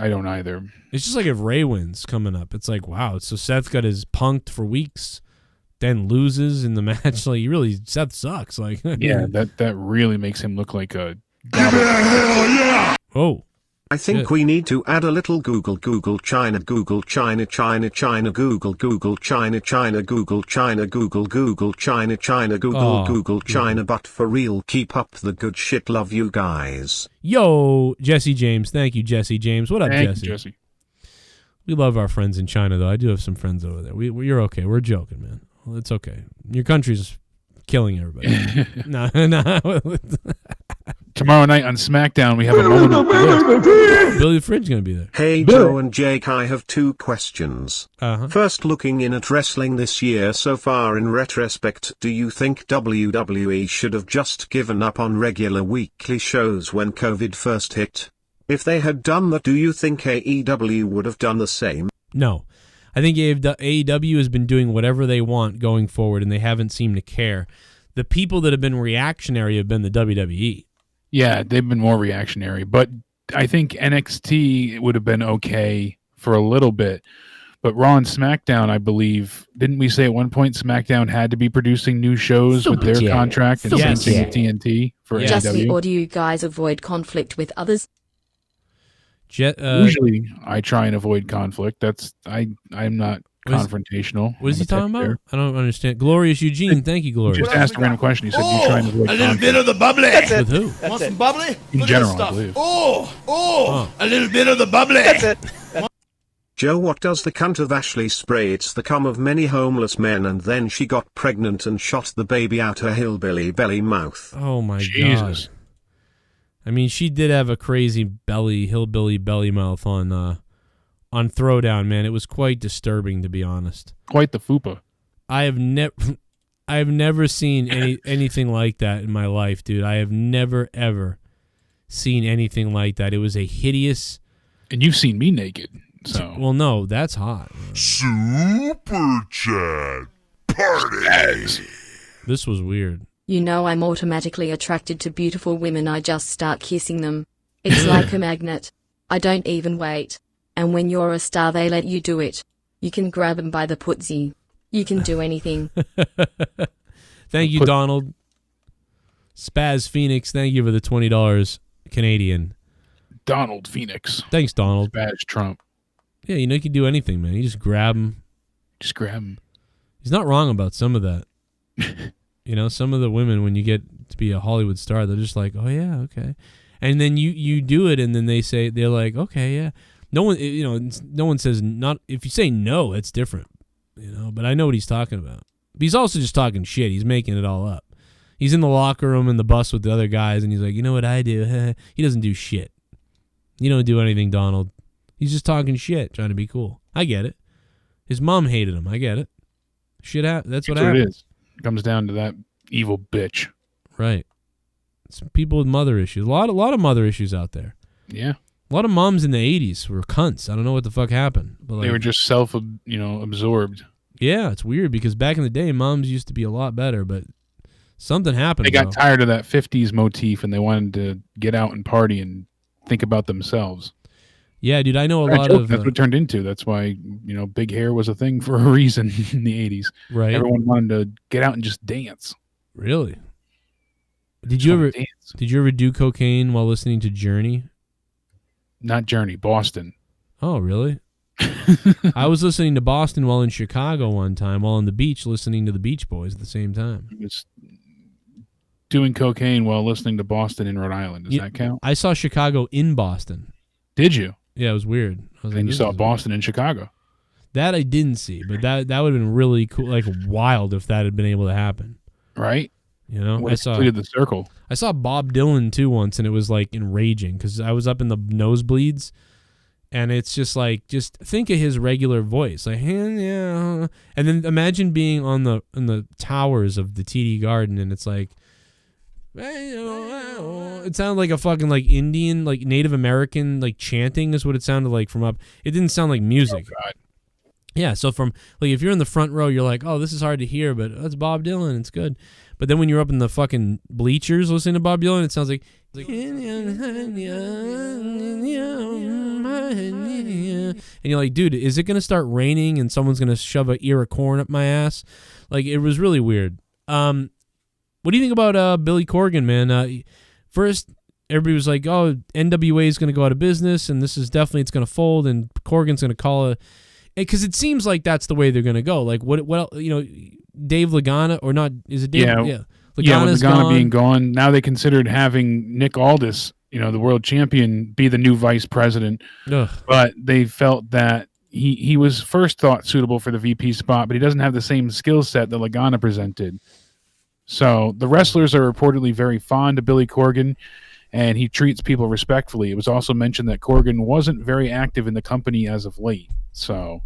don't either. It's just like if Ray wins coming up. It's like, wow. So Seth got his punked for weeks, then loses in the match. Like Seth sucks. Like yeah, that really makes him look like a. Give me a hell yeah! Oh. I think we need to add a little Google China Google China China China Google China China Google China Google China China Google China, but for real, keep up the good shit. Love you guys. Yo, Jesse James. Thank you, Jesse James. What up, Thank you, Jesse? We love our friends in China, though. I do have some friends over there. You're okay. We're joking, man. Well, it's okay. Your country's killing everybody. No. Tomorrow night on SmackDown, we have a moment of Billy the Fridge going to be there. Hey, Joe and Jake, I have 2 questions. First, looking in at wrestling this year so far in retrospect, do you think WWE should have just given up on regular weekly shows when COVID first hit? If they had done that, do you think AEW would have done the same? No. I think AEW has been doing whatever they want going forward, and they haven't seemed to care. The people that have been reactionary have been the WWE. Yeah, they've been more reactionary, but I think NXT would have been okay for a little bit. But Raw and SmackDown, I believe, didn't we say at one point SmackDown had to be producing new shows with their contract and sensing TNT for AEW? Or do you guys avoid conflict with others? Usually, I try and avoid conflict. I'm not confrontational. What is he talking about? I don't understand. Glorious Eugene, thank you, Glorious. Just asked a random question. He said you try and avoid conflict. A little bit of the bubbly. With who? Want some bubbly? In general, I believe. A little bit of the bubbly. That's it. Joe, what does the cunt of Ashley spray? It's the cum of many homeless men, and then she got pregnant and shot the baby out her hillbilly belly mouth. Oh my God. I mean, she did have a crazy hillbilly belly mouth on Throwdown, man. It was quite disturbing, to be honest. Quite the fupa. I have never seen anything like that in my life, dude. I have never ever seen anything like that. It was a hideous. And you've seen me naked, so. Well, no, that's hot. Super Chat Party. This was weird. You know I'm automatically attracted to beautiful women. I just start kissing them. It's like a magnet. I don't even wait. And when you're a star, they let you do it. You can grab them by the putsie. You can do anything. Thank you, Donald. Spaz Phoenix, thank you for the $20 Canadian. Donald Phoenix. Thanks, Donald. Spaz Trump. Yeah, you know you can do anything, man. You just grab him. Just grab him. He's not wrong about some of that. You know, some of the women, when you get to be a Hollywood star, they're just like, oh, yeah, okay. And then you do it, and then they're like, okay, yeah. No one says not. If you say no, it's different, you know. But I know what he's talking about. But he's also just talking shit. He's making it all up. He's in the locker room in the bus with the other guys, and he's like, you know what I do? He doesn't do shit. You don't do anything, Donald. He's just talking shit, trying to be cool. I get it. His mom hated him. I get it. Shit, that's what happens. It is. It comes down to that evil bitch. Right. It's people with mother issues. A lot of mother issues out there. Yeah. A lot of moms in the 80s were cunts. I don't know what the fuck happened. But they were just absorbed. Yeah, it's weird because back in the day, moms used to be a lot better, but something happened. They got tired of that 50s motif, and they wanted to get out and party and think about themselves. Yeah, dude, I know a lot of... That's what it turned into. That's why, big hair was a thing for a reason in the 80s. Right. Everyone wanted to get out and just dance. Really? Did you ever do cocaine while listening to Journey? Not Journey, Boston. Oh, really? I was listening to Boston while in Chicago one time, while on the beach, listening to the Beach Boys at the same time. I was doing cocaine while listening to Boston in Rhode Island. Does that count? I saw Chicago in Boston. Did you? Yeah, it was weird. And you saw Boston in Chicago. That I didn't see, but that would have been really cool, like wild if that had been able to happen. Right? I saw the circle. I saw Bob Dylan too once, and it was like enraging because I was up in the nosebleeds, and it's just like think of his regular voice, like yeah, and then imagine being in the towers of the TD Garden, and it's like, it sounded like a fucking like Indian, like Native American, like chanting is what it sounded like from up. It didn't sound like music. Oh, God. Yeah, so from like if you're in the front row, you're like, oh, this is hard to hear, but that's Bob Dylan, it's good. But then when you're up in the fucking bleachers listening to Bob Dylan, it sounds like and you're like, dude, is it gonna start raining and someone's gonna shove an ear of corn up my ass? Like, it was really weird. What do you think about Billy Corgan, man? First, everybody was like, oh, NWA is gonna go out of business, and this is definitely it's gonna fold, and Corgan's gonna call because it seems like that's the way they're gonna go. Like, what Dave Lagana or not? Is it Dave? Yeah. Lagana being gone. Now they considered having Nick Aldis, the world champion, be the new vice president. Ugh. But they felt that he was first thought suitable for the VP spot, but he doesn't have the same skill set that Lagana presented. So the wrestlers are reportedly very fond of Billy Corgan, and he treats people respectfully. It was also mentioned that Corgan wasn't very active in the company as of late. So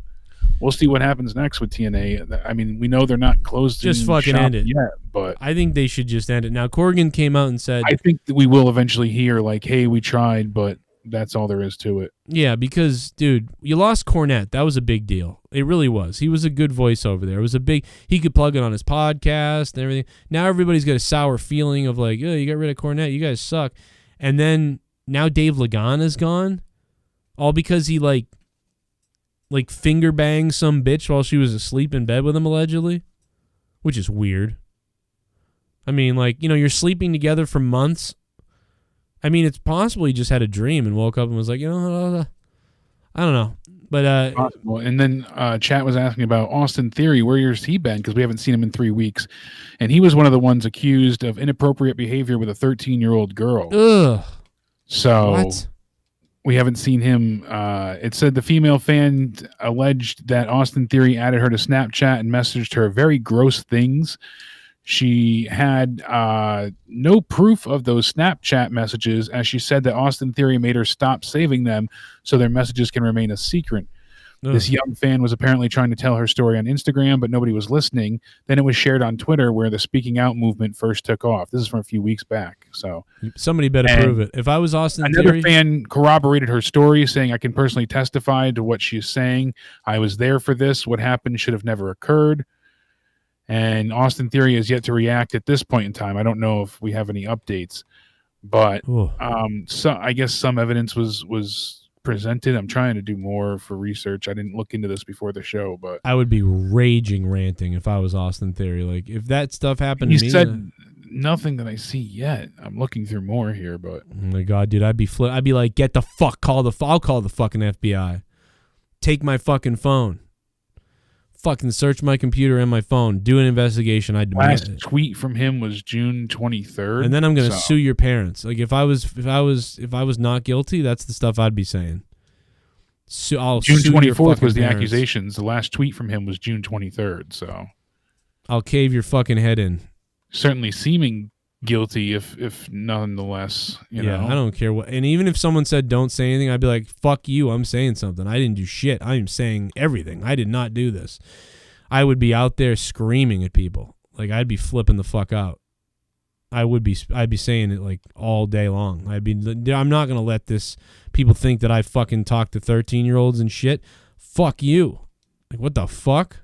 we'll see what happens next with TNA. I mean, we know they're not closed. Just fucking end it yet, but I think they should just end it. Now, Corgan came out and said, I think that we will eventually hear like, hey, we tried, but that's all there is to it. Yeah, because, dude, you lost Cornette. That was a big deal. It really was. He was a good voice over there. It was he could plug it on his podcast and everything. Now everybody's got a sour feeling of like, oh, you got rid of Cornette. You guys suck. And then now Dave Lagana's gone, all because he like finger banged some bitch while she was asleep in bed with him, allegedly, which is weird. I mean, like, you're sleeping together for months. I mean, it's possible he just had a dream and woke up and was like, I don't know. But possible. And then chat was asking about Austin Theory. Where's he been? Because we haven't seen him in 3 weeks. And he was one of the ones accused of inappropriate behavior with a 13-year-old girl. Ugh. So what? We haven't seen him. It said the female fan alleged that Austin Theory added her to Snapchat and messaged her very gross things. She had no proof of those Snapchat messages, as she said that Austin Theory made her stop saving them so their messages can remain a secret. Ugh. This young fan was apparently trying to tell her story on Instagram, but nobody was listening. Then it was shared on Twitter, where the speaking out movement first took off. This is from a few weeks back. So somebody better prove it. If I was Austin Theory, another Theory, fan corroborated her story, saying, I can personally testify to what she's saying. I was there for this. What happened should have never occurred. And Austin Theory has yet to react at this point in time. I don't know if we have any updates, but so I guess some evidence was presented. I'm trying to do more for research. I didn't look into this before the show, but I would be raging ranting if I was Austin Theory. Like, if that stuff happened to me. He said nothing that I see yet. I'm looking through more here, but oh my God, dude, I'd be like, get the fuck, I'll call the fucking FBI. Take my fucking phone. Fucking search my computer and my phone. Do an investigation. I demand last tweet from him was June 23rd, and then I'm gonna sue your parents. Like, if I was not guilty, that's the stuff I'd be saying. I'll June 24th was the parents. accusations. The last tweet from him was June 23rd. So I'll cave your fucking head in. Certainly seeming guilty, if nonetheless, you know. I don't care what. And even if someone said don't say anything, I'd be like, fuck you, I'm saying something. I didn't do shit. I'm saying everything. I did not do this. I would be out there screaming at people. Like, I'd be flipping the fuck out. I'd be saying it like all day long. I'm not gonna let people think that I fucking talk to 13-year-olds and shit. Fuck you. Like, what the fuck?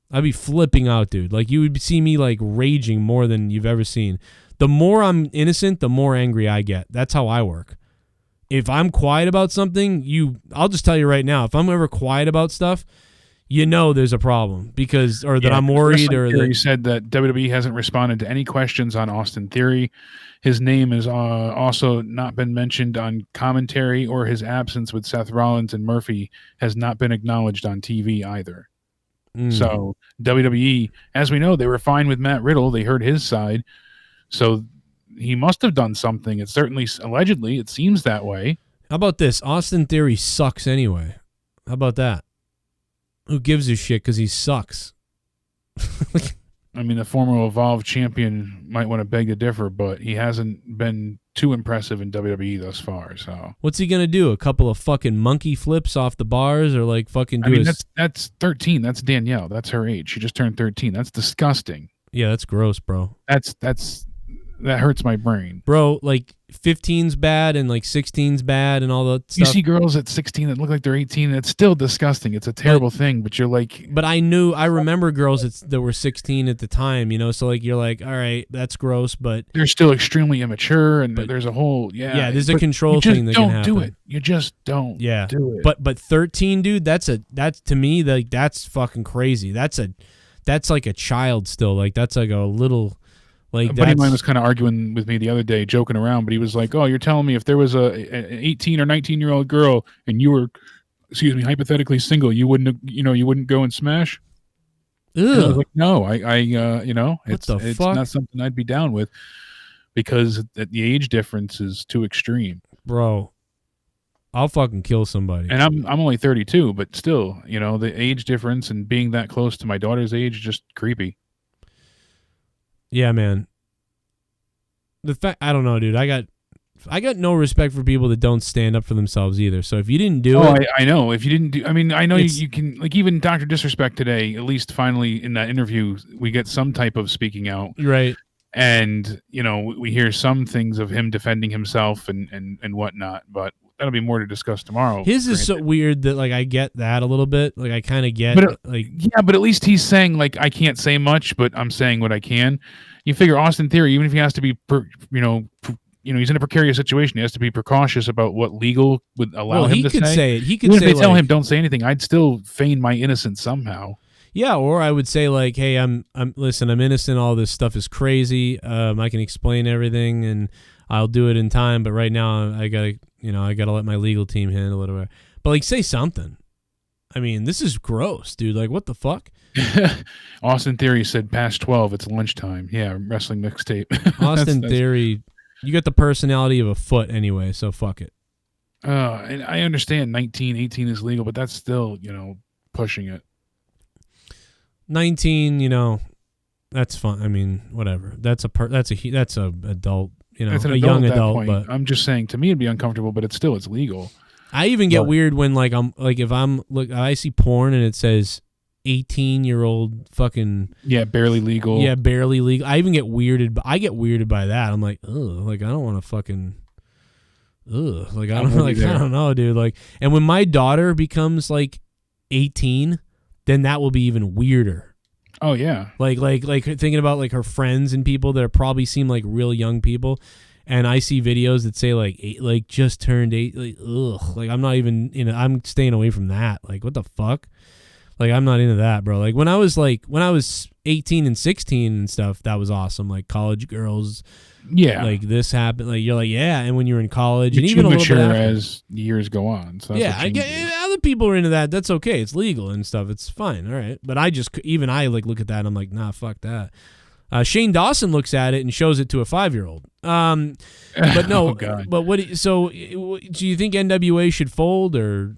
I'd be flipping out, dude. Like, you would see me like raging more than you've ever seen. The more I'm innocent, the more angry I get. That's how I work. If I'm quiet about something, I'll just tell you right now, if I'm ever quiet about stuff, there's a problem that I'm worried, or that he said that WWE hasn't responded to any questions on Austin Theory. His name has also not been mentioned on commentary, or his absence with Seth Rollins and Murphy has not been acknowledged on TV either. So WWE, as we know, they were fine with Matt Riddle. They heard his side. So he must have done something. It's certainly, allegedly, it seems that way. How about this? Austin Theory sucks anyway. How about that? Who gives a shit because he sucks? I mean, the former Evolve champion might want to beg to differ, but he hasn't been too impressive in WWE thus far. So what's he gonna do? A couple of fucking monkey flips off the bars, or like fucking do? That's 13. That's Danielle. That's her age. She just turned 13. That's disgusting. Yeah, that's gross, bro. That hurts my brain, bro. Like, 15's bad and like 16's bad and all that stuff. You see girls at 16 that look like they're 18, and it's still disgusting. It's a terrible thing, but you're like... But I remember girls that were 16 at the time, you know, so like you're like, all right, that's gross, but... They're still extremely immature, and there's a whole... Yeah, there's a control thing that can happen. Don't do it. You just don't do it. But 13, dude, that's to me, like, that's fucking crazy. That's like a child still. Like, that's like a little... Like, a buddy of mine was kind of arguing with me the other day, joking around, but he was like, "Oh, you're telling me if there was an 18 or 19-year-old girl and you were, hypothetically single, you wouldn't go and smash?" And I was like, "No, it's not something I'd be down with because the age difference is too extreme, bro. I'll fucking kill somebody." And I'm only 32, but still, the age difference and being that close to my daughter's age is just creepy. Yeah, man. I don't know, dude. I got no respect for people that don't stand up for themselves either. So if you didn't do it, I know. If you didn't do, I mean, I know you can, like, even Dr. Disrespect today. At least finally in that interview, we get some type of speaking out, right? And we hear some things of him defending himself and whatnot, but that'll be more to discuss tomorrow. His is so weird that, like, I get that a little bit. Like, I kind of get, but at least he's saying, like, I can't say much, but I'm saying what I can. You figure Austin Theory, even if he has to be, he's in a precarious situation. He has to be precautious about what legal would allow him to say. He could say it. He could even say, if they tell him don't say anything, I'd still feign my innocence somehow. Yeah, or I would say, like, hey, I'm innocent. All this stuff is crazy. I can explain everything, and I'll do it in time. But right now, I gotta let my legal team handle it. Or whatever. But, like, say something. I mean, this is gross, dude. Like, what the fuck? Austin Theory said past 12, it's lunchtime. Yeah, wrestling mixtape. Austin Theory, you got the personality of a foot anyway, so fuck it. And I understand 19, 18 is legal, but that's still, pushing it. 19, that's fun. I mean, whatever. That's a adult, That's an a young adult. Point. But I'm just saying, to me, it'd be uncomfortable, but it's legal. I even get weird when, like, I see porn and it says 18-year-old fucking barely legal. Yeah, barely legal. I even get weirded. I get weirded by that. I'm like, ugh, like, I don't want to fucking, ugh, like, I don't know, dude. Like, and when my daughter becomes like 18, then that will be even weirder. Oh yeah, like thinking about, like, her friends and people that probably seem like real young people, and I see videos that say like 8, like just turned 8, like, ugh, like, I'm not even I'm staying away from that. Like, what the fuck? Like, I'm not into that, bro. Like, when I was 18 and 16 and stuff, that was awesome. Like, college girls, like, this happened. Like, you're like, yeah. And when you're in college, and even a little bit after, as years go on. So that's I get other people are into that. That's okay. It's legal and stuff. It's fine. All right. But I like look at that and I'm like, nah, fuck that. Shane Dawson looks at it and shows it to a 5-year-old. But no. Oh, God. But so do you think NWA should fold or?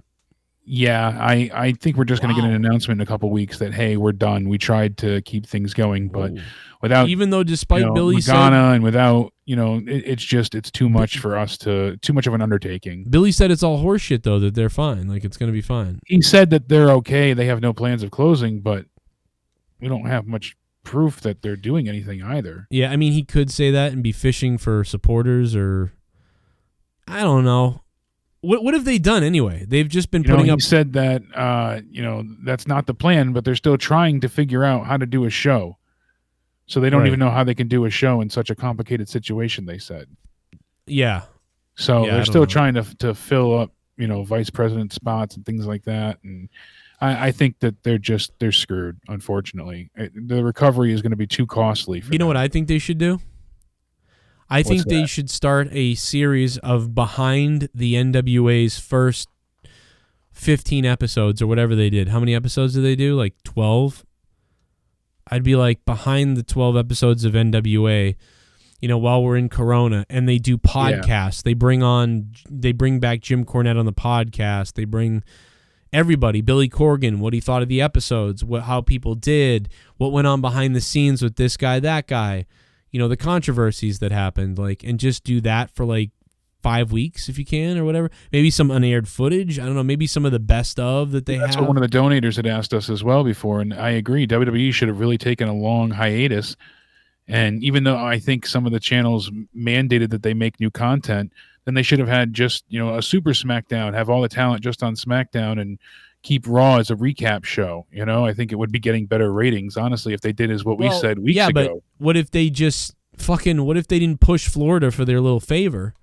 Yeah, I think we're just going to get an announcement in a couple weeks that, hey, we're done. We tried to keep things going, but without, even though despite Billy Magana and without, it's too much for us too much of an undertaking. Billy said it's all horseshit though, that they're fine. Like, it's going to be fine. He said that they're okay. They have no plans of closing, but we don't have much proof that they're doing anything either. Yeah, I mean, he could say that and be fishing for supporters, or I don't know. What have they done anyway? They've just been putting up. He said that that's not the plan, but they're still trying to figure out how to do a show. So they don't even know how they can do a show in such a complicated situation, they said. Yeah. So they're still trying to fill up, vice president spots and things like that. And I think that they're screwed, unfortunately. The recovery is going to be too costly for them. What I think they should do? I think they should start a series of behind the NWA's first 15 episodes or whatever they did. How many episodes did they do? Like 12? I'd be like behind the 12 episodes of NWA, while we're in Corona, and they do podcasts. Yeah. They bring back Jim Cornette on the podcast. They bring everybody, Billy Corgan, what he thought of the episodes, how people did, what went on behind the scenes with this guy, that guy. The controversies that happened, like, and just do that for like 5 weeks if you can, or whatever. Maybe some unaired footage. I don't know. Maybe some of the best of that they have. That's what one of the donators had asked us as well before, and I agree. WWE should have really taken a long hiatus And even though I think some of the channels mandated that they make new content, then they should have had just, a Super SmackDown, have all the talent just on SmackDown and keep Raw as a recap show. I think it would be getting better ratings, honestly, if they did as what we said weeks ago. But what if they just what if they didn't push Florida for their little favor?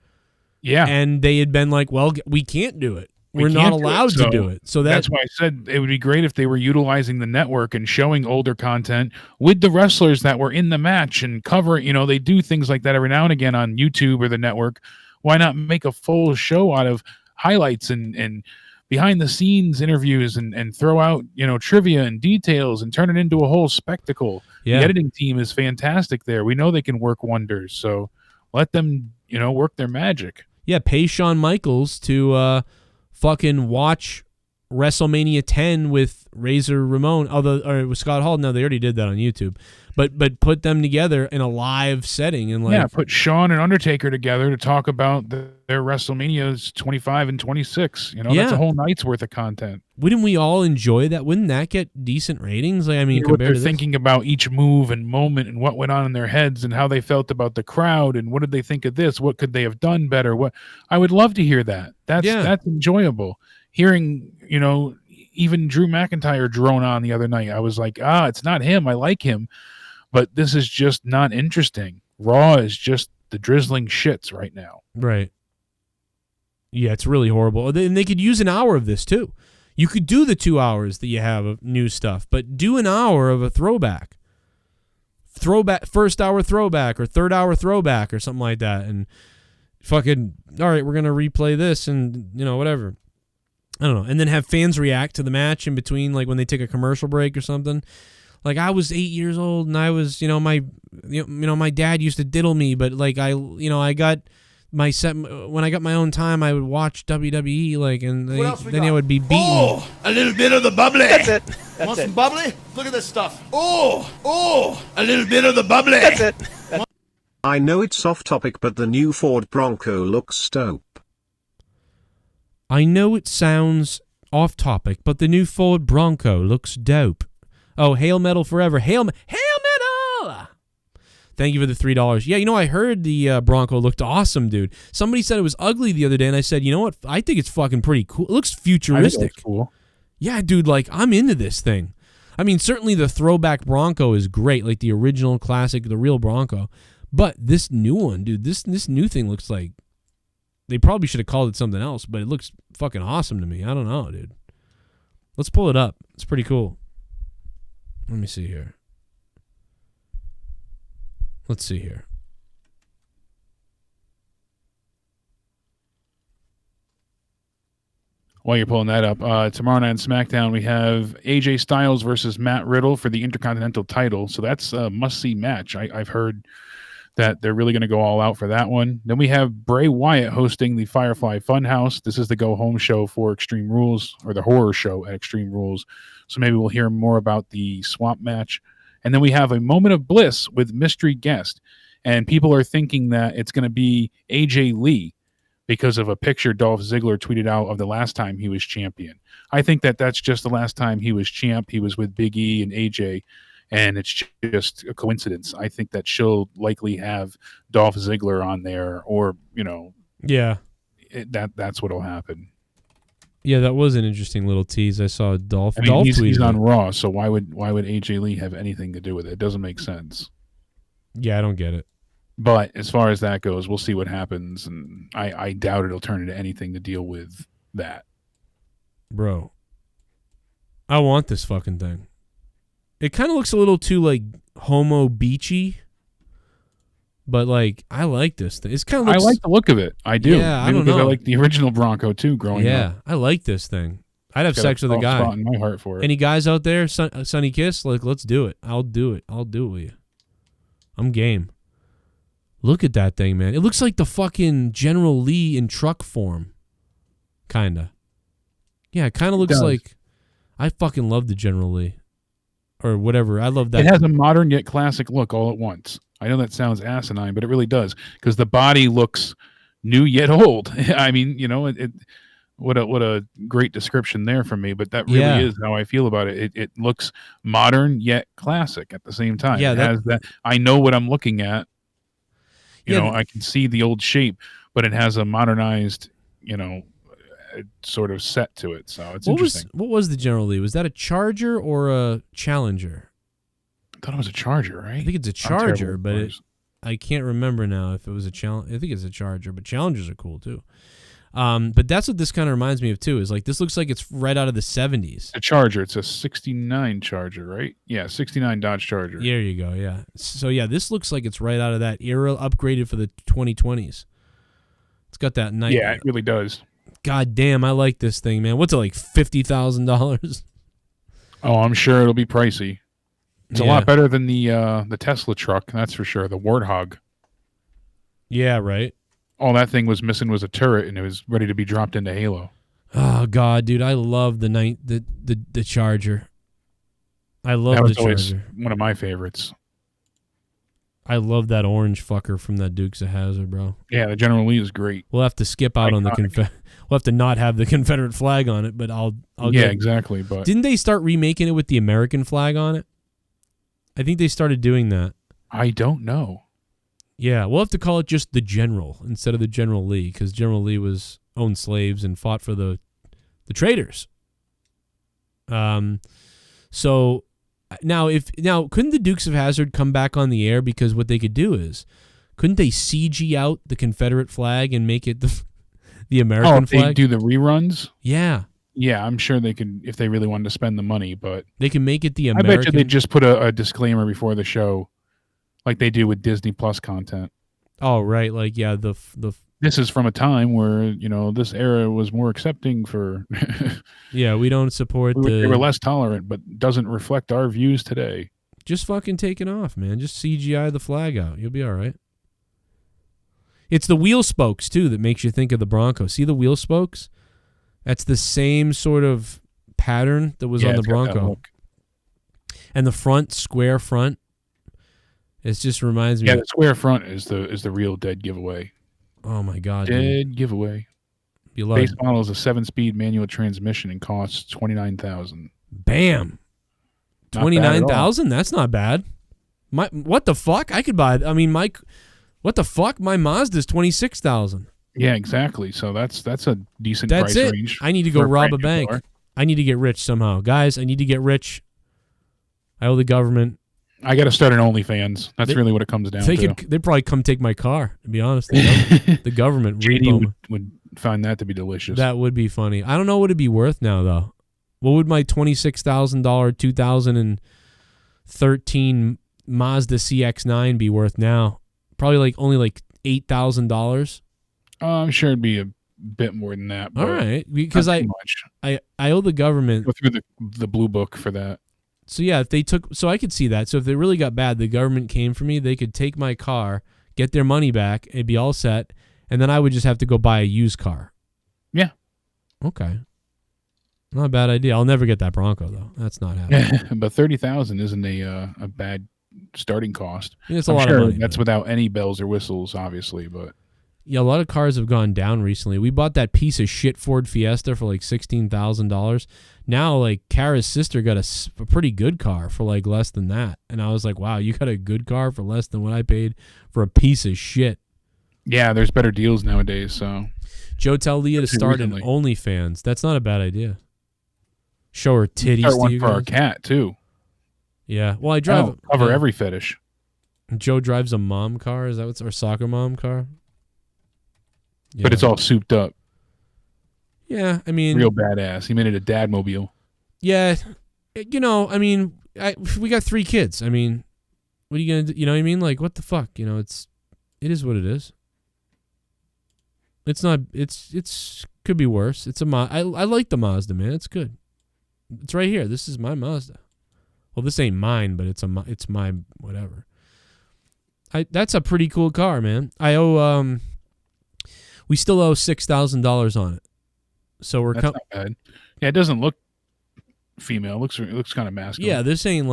Yeah. And they had been like, well, we can't do it. We're not allowed to do it. So that's why I said it would be great if they were utilizing the network and showing older content with the wrestlers that were in the match and cover. They do things like that every now and again on YouTube or the network. Why not make a full show out of highlights and behind the scenes interviews and throw out, trivia and details and turn it into a whole spectacle. Yeah. The editing team is fantastic there. We know they can work wonders. So let them, work their magic. Yeah. Pay Shawn Michaels to, fucking watch WrestleMania 10 with Razor Ramon, or with Scott Hall. No, they already did that on YouTube. But put them together in a live setting and put Shawn and Undertaker together to talk about their WrestleManias 25 and 26. That's a whole night's worth of content. Wouldn't we all enjoy that? Wouldn't that get decent ratings? What they're thinking about each move and moment and what went on in their heads and how they felt about the crowd and what did they think of this? What could they have done better? What I would love to hear that. That's enjoyable. Hearing, even Drew McIntyre drone on the other night. I was like, it's not him. I like him. But this is just not interesting. Raw is just the drizzling shits right now. Right. Yeah, it's really horrible. And they could use an hour of this, too. You could do the 2 hours that you have of new stuff, but do an hour of a throwback. First hour throwback or third hour throwback or something like that. And fucking, all right, we're going to replay this and, whatever. I don't know. And then have fans react to the match in between, like when they take a commercial break or something. Like I was 8 years old and I was, my dad used to diddle me, but like I got my set when I got my own time, I would watch WWE then I would be beaten. Oh, a little bit of the bubbly. That's it. Want some bubbly? Look at this stuff. Oh, a little bit of the bubbly. That's it. I know it's off topic, but the new Ford Bronco looks dope. I know it sounds off topic, but the new Ford Bronco looks dope. Oh, Hail Metal forever. Hail Metal! Thank you for the $3. Yeah, I heard the Bronco looked awesome, dude. Somebody said it was ugly the other day, and I said, you know what? I think it's fucking pretty cool. It looks futuristic. I think that's cool. Yeah, dude, I'm into this thing. I mean, certainly the throwback Bronco is great, like the original classic, the real Bronco. But this new one, dude, this new thing looks like they probably should have called it something else, but it looks fucking awesome to me. I don't know, dude. Let's pull it up. It's pretty cool. Let me see here. Let's see here. While you're pulling that up, tomorrow night on SmackDown, we have AJ Styles versus Matt Riddle for the Intercontinental title. So that's a must-see match. I've heard that they're really going to go all out for that one. Then we have Bray Wyatt hosting the Firefly Funhouse. This is the go-home show for Extreme Rules, or the horror show at Extreme Rules. So maybe we'll hear more about the swamp match. And then we have a moment of bliss with mystery guest. And people are thinking that it's going to be AJ Lee because of a picture Dolph Ziggler tweeted out of the last time he was champion. I think that that's just the last time he was champ. He was with Big E and AJ, and it's just a coincidence. I think that she'll likely have Dolph Ziggler on there, or, yeah, that's what'll happen. Yeah, that was an interesting little tease. I saw Dolph. I mean, he's on Raw, so why would AJ Lee have anything to do with it? It doesn't make sense. Yeah, I don't get it. But as far as that goes, we'll see what happens, and I doubt it'll turn into anything to deal with that. Bro, I want this fucking thing. It kind of looks a little too homo beachy, but I like this thing. It's kind of. I like the look of it. I do. Yeah, I don't know. I like the original Bronco too. Growing up. Yeah, I like this thing. I'd have sex with a guy. Spot in my heart for it. Any guys out there, Sonny Kiss? Let's do it. I'll do it. I'll do it with you. I'm game. Look at that thing, man. It looks like the fucking General Lee in truck form. Kinda. Yeah, it kind of looks like. I fucking love the General Lee. Or whatever. I love that. It has a modern yet classic look all at once. I know that sounds asinine, but it really does, because the body looks new yet old. I mean, What a great description there from me, but that really is how I feel about it. It looks modern yet classic at the same time. Yeah, it has that. I know what I'm looking at. You know, I can see the old shape, but it has a modernized, sort of set to it. So it's interesting. What was the General Lee? Was that a Charger or a Challenger? I thought it was a Charger, right? I think it's a Charger, but I can't remember now if it was a Challenger. I think it's a Charger, but Challengers are cool too. But that's what this kind of reminds me of too. Is like this looks like it's right out of the 70s. A Charger. It's a '69 Charger, right? Yeah, '69 Dodge Charger. There you go. Yeah. So yeah, this looks like it's right out of that era, upgraded for the 2020s. It's got that nice. Yeah, it really does. God damn, I like this thing, man. What's it like, $50,000? Oh, I'm sure it'll be pricey. It's a lot better than the Tesla truck, that's for sure. The Warthog. Yeah, right. All that thing was missing was a turret, and it was ready to be dropped into Halo. Oh God, dude, I love the Charger. I love the Charger. That was always one of my favorites. I love that orange fucker from that Dukes of Hazzard, bro. Yeah, the General Lee is great. We'll have to skip out on the we'll have to not have the Confederate flag on it, but I'll exactly. But didn't they start remaking it with the American flag on it? I think they started doing that. I don't know. Yeah, we'll have to call it just the General instead of the General Lee, because General Lee owned slaves and fought for the traders. So now couldn't the Dukes of Hazzard come back on the air, because what they could do is, couldn't they CG out the Confederate flag and make it the American flag? They do the reruns? Yeah. Yeah, I'm sure they could if they really wanted to spend the money, but they can make it the American. I bet you they just put a disclaimer before the show, like they do with Disney Plus content. Oh, right. Like, yeah, the this is from a time where, this era was more accepting for... Yeah, we don't support They were less tolerant, but doesn't reflect our views today. Just fucking take it off, man. Just CGI the flag out. You'll be all right. It's the wheel spokes, too, that makes you think of the Bronco. See the wheel spokes? That's the same sort of pattern that was on the Bronco. And the front, square front, it just reminds me. Yeah, the square front is the real dead giveaway. Oh my God! Dead giveaway. Base model is a 7-speed manual transmission and costs $29,000. Bam. 29,000? That's not bad. What the fuck? I could buy. I mean, what the fuck? My Mazda's 26,000. Yeah, exactly. So that's a decent price range. I need to go rob a bank. I need to get rich somehow, guys. I need to get rich. I owe the government. I got to start an OnlyFans. That's really what it comes down to. They'd probably come take my car, to be honest. The government. JD would find that to be delicious. That would be funny. I don't know what it'd be worth now, though. What would my $26,000 2013 Mazda CX-9 be worth now? Probably only $8,000. I'm sure it'd be a bit more than that. All right, because I owe the government. Go through the blue book for that. So yeah, if they took, so I could see that. So if it really got bad, the government came for me. They could take my car, get their money back, it'd be all set, and then I would just have to go buy a used car. Yeah. Okay. Not a bad idea. I'll never get that Bronco though. That's not happening. But $30,000 isn't a bad starting cost. Yeah, it's a lot of money. That's without any bells or whistles, obviously, but. Yeah, a lot of cars have gone down recently. We bought that piece of shit Ford Fiesta for $16,000. Now, Kara's sister got a pretty good car for less than that. And I was like, wow, you got a good car for less than what I paid for a piece of shit. Yeah, there's better deals nowadays, so. Joe, tell Leah to start an OnlyFans. That's not a bad idea. Show her titties. Start one for our cat, too. Yeah. Well, I drive. Cover every fetish. Joe drives a mom car. Is that what's our soccer mom car? Yeah. But it's all souped up. Yeah, I mean... Real badass. He made it a dad-mobile. Yeah. I mean, we got 3 kids. I mean, what are you going to do? You know what I mean? What the fuck? It is what it is. It's not... It's could be worse. It's I like the Mazda, man. It's good. It's right here. This is my Mazda. Well, this ain't mine, but it's my whatever. That's a pretty cool car, man. I owe... We still owe $6,000 on it, so we're. That's not bad. Yeah, it doesn't look female. It looks kind of masculine. Yeah, this ain't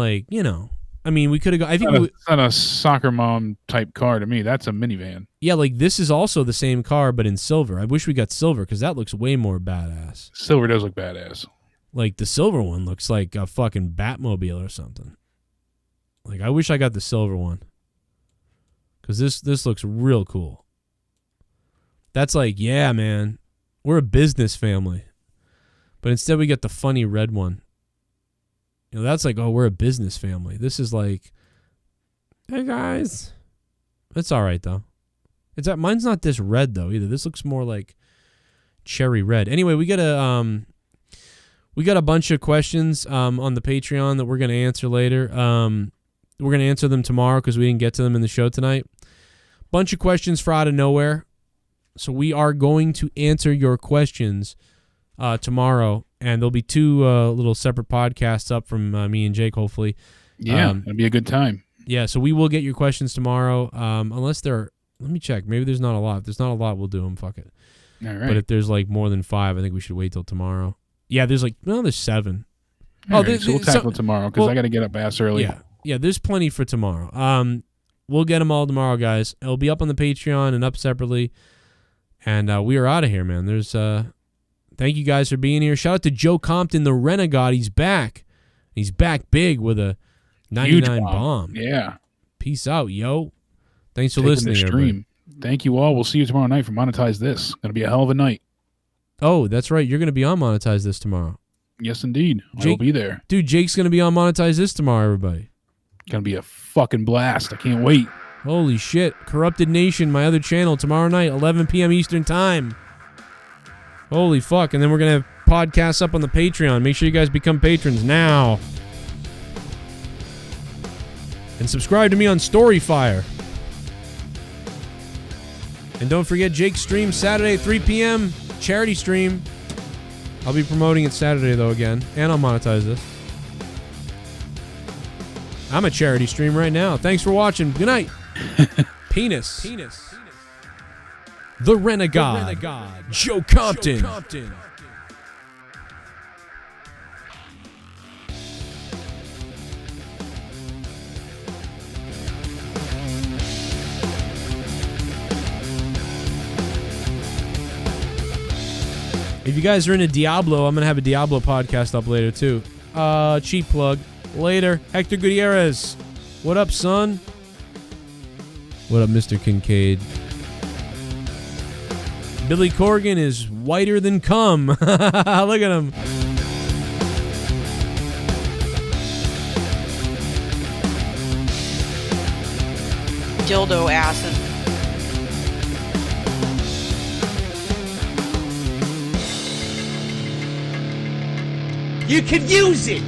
I mean, we could have. I think it's not a soccer mom type car to me. That's a minivan. Yeah, like this is also the same car, but in silver. I wish we got silver because that looks way more badass. Silver does look badass. Like the silver one looks like a fucking Batmobile or something. Like I wish I got the silver one because this looks real cool. That's like, yeah, man, we're a business family, but instead we got the funny red one. You know, that's like, oh, we're a business family. This is like, hey guys, it's all right though. Mine's not this red though either. This looks more like cherry red. Anyway, we got a bunch of questions on the Patreon that we're gonna answer later. We're gonna answer them tomorrow because we didn't get to them in the show tonight. Bunch of questions for Out of Nowhere, so we are going to answer your questions tomorrow. And there'll be 2 little separate podcasts up from me and Jake, hopefully. Yeah, it'll be a good time. Yeah, so we will get your questions tomorrow. Unless let me check. Maybe there's not a lot. If there's not a lot, we'll do them. Fuck it. All right. But if there's like more than 5, I think we should wait till tomorrow. Yeah, there's 7. All right, so we'll tackle it tomorrow because I got to get up ass early. Yeah, there's plenty for tomorrow. We'll get them all tomorrow, guys. It'll be up on the Patreon and up separately. And we are out of here, man. There's... Thank you guys for being here. Shout out to Joe Compton, the Renegade. He's back. He's back big with a 99 bomb. Yeah. Peace out, yo. Thanks for listening, everybody. Thank you all. We'll see you tomorrow night for Monetize This. Going to be a hell of a night. Oh, that's right. You're going to be on Monetize This tomorrow. Yes, indeed. I'll be there. Dude, Jake's going to be on Monetize This tomorrow, everybody. Going to be a fucking blast. I can't wait. Holy shit. Corrupted Nation, my other channel, tomorrow night, 11 p.m. Eastern Time. Holy fuck. And then we're going to have podcasts up on the Patreon. Make sure you guys become patrons now. And subscribe to me on Storyfire. And don't forget Jake's stream Saturday at 3 p.m. Charity stream. I'll be promoting it Saturday, though, again. And I'll monetize this. I'm a charity stream right now. Thanks for watching. Good night. Penis. The Renegade. Joe Compton. If you guys are into Diablo, I'm going to have a Diablo podcast up later, too. Cheap plug. Later. Hector Gutierrez. What up, son? What up, Mr. Kincaid? Billy Corgan is whiter than cum. Look at him. Dildo acid. You can use it!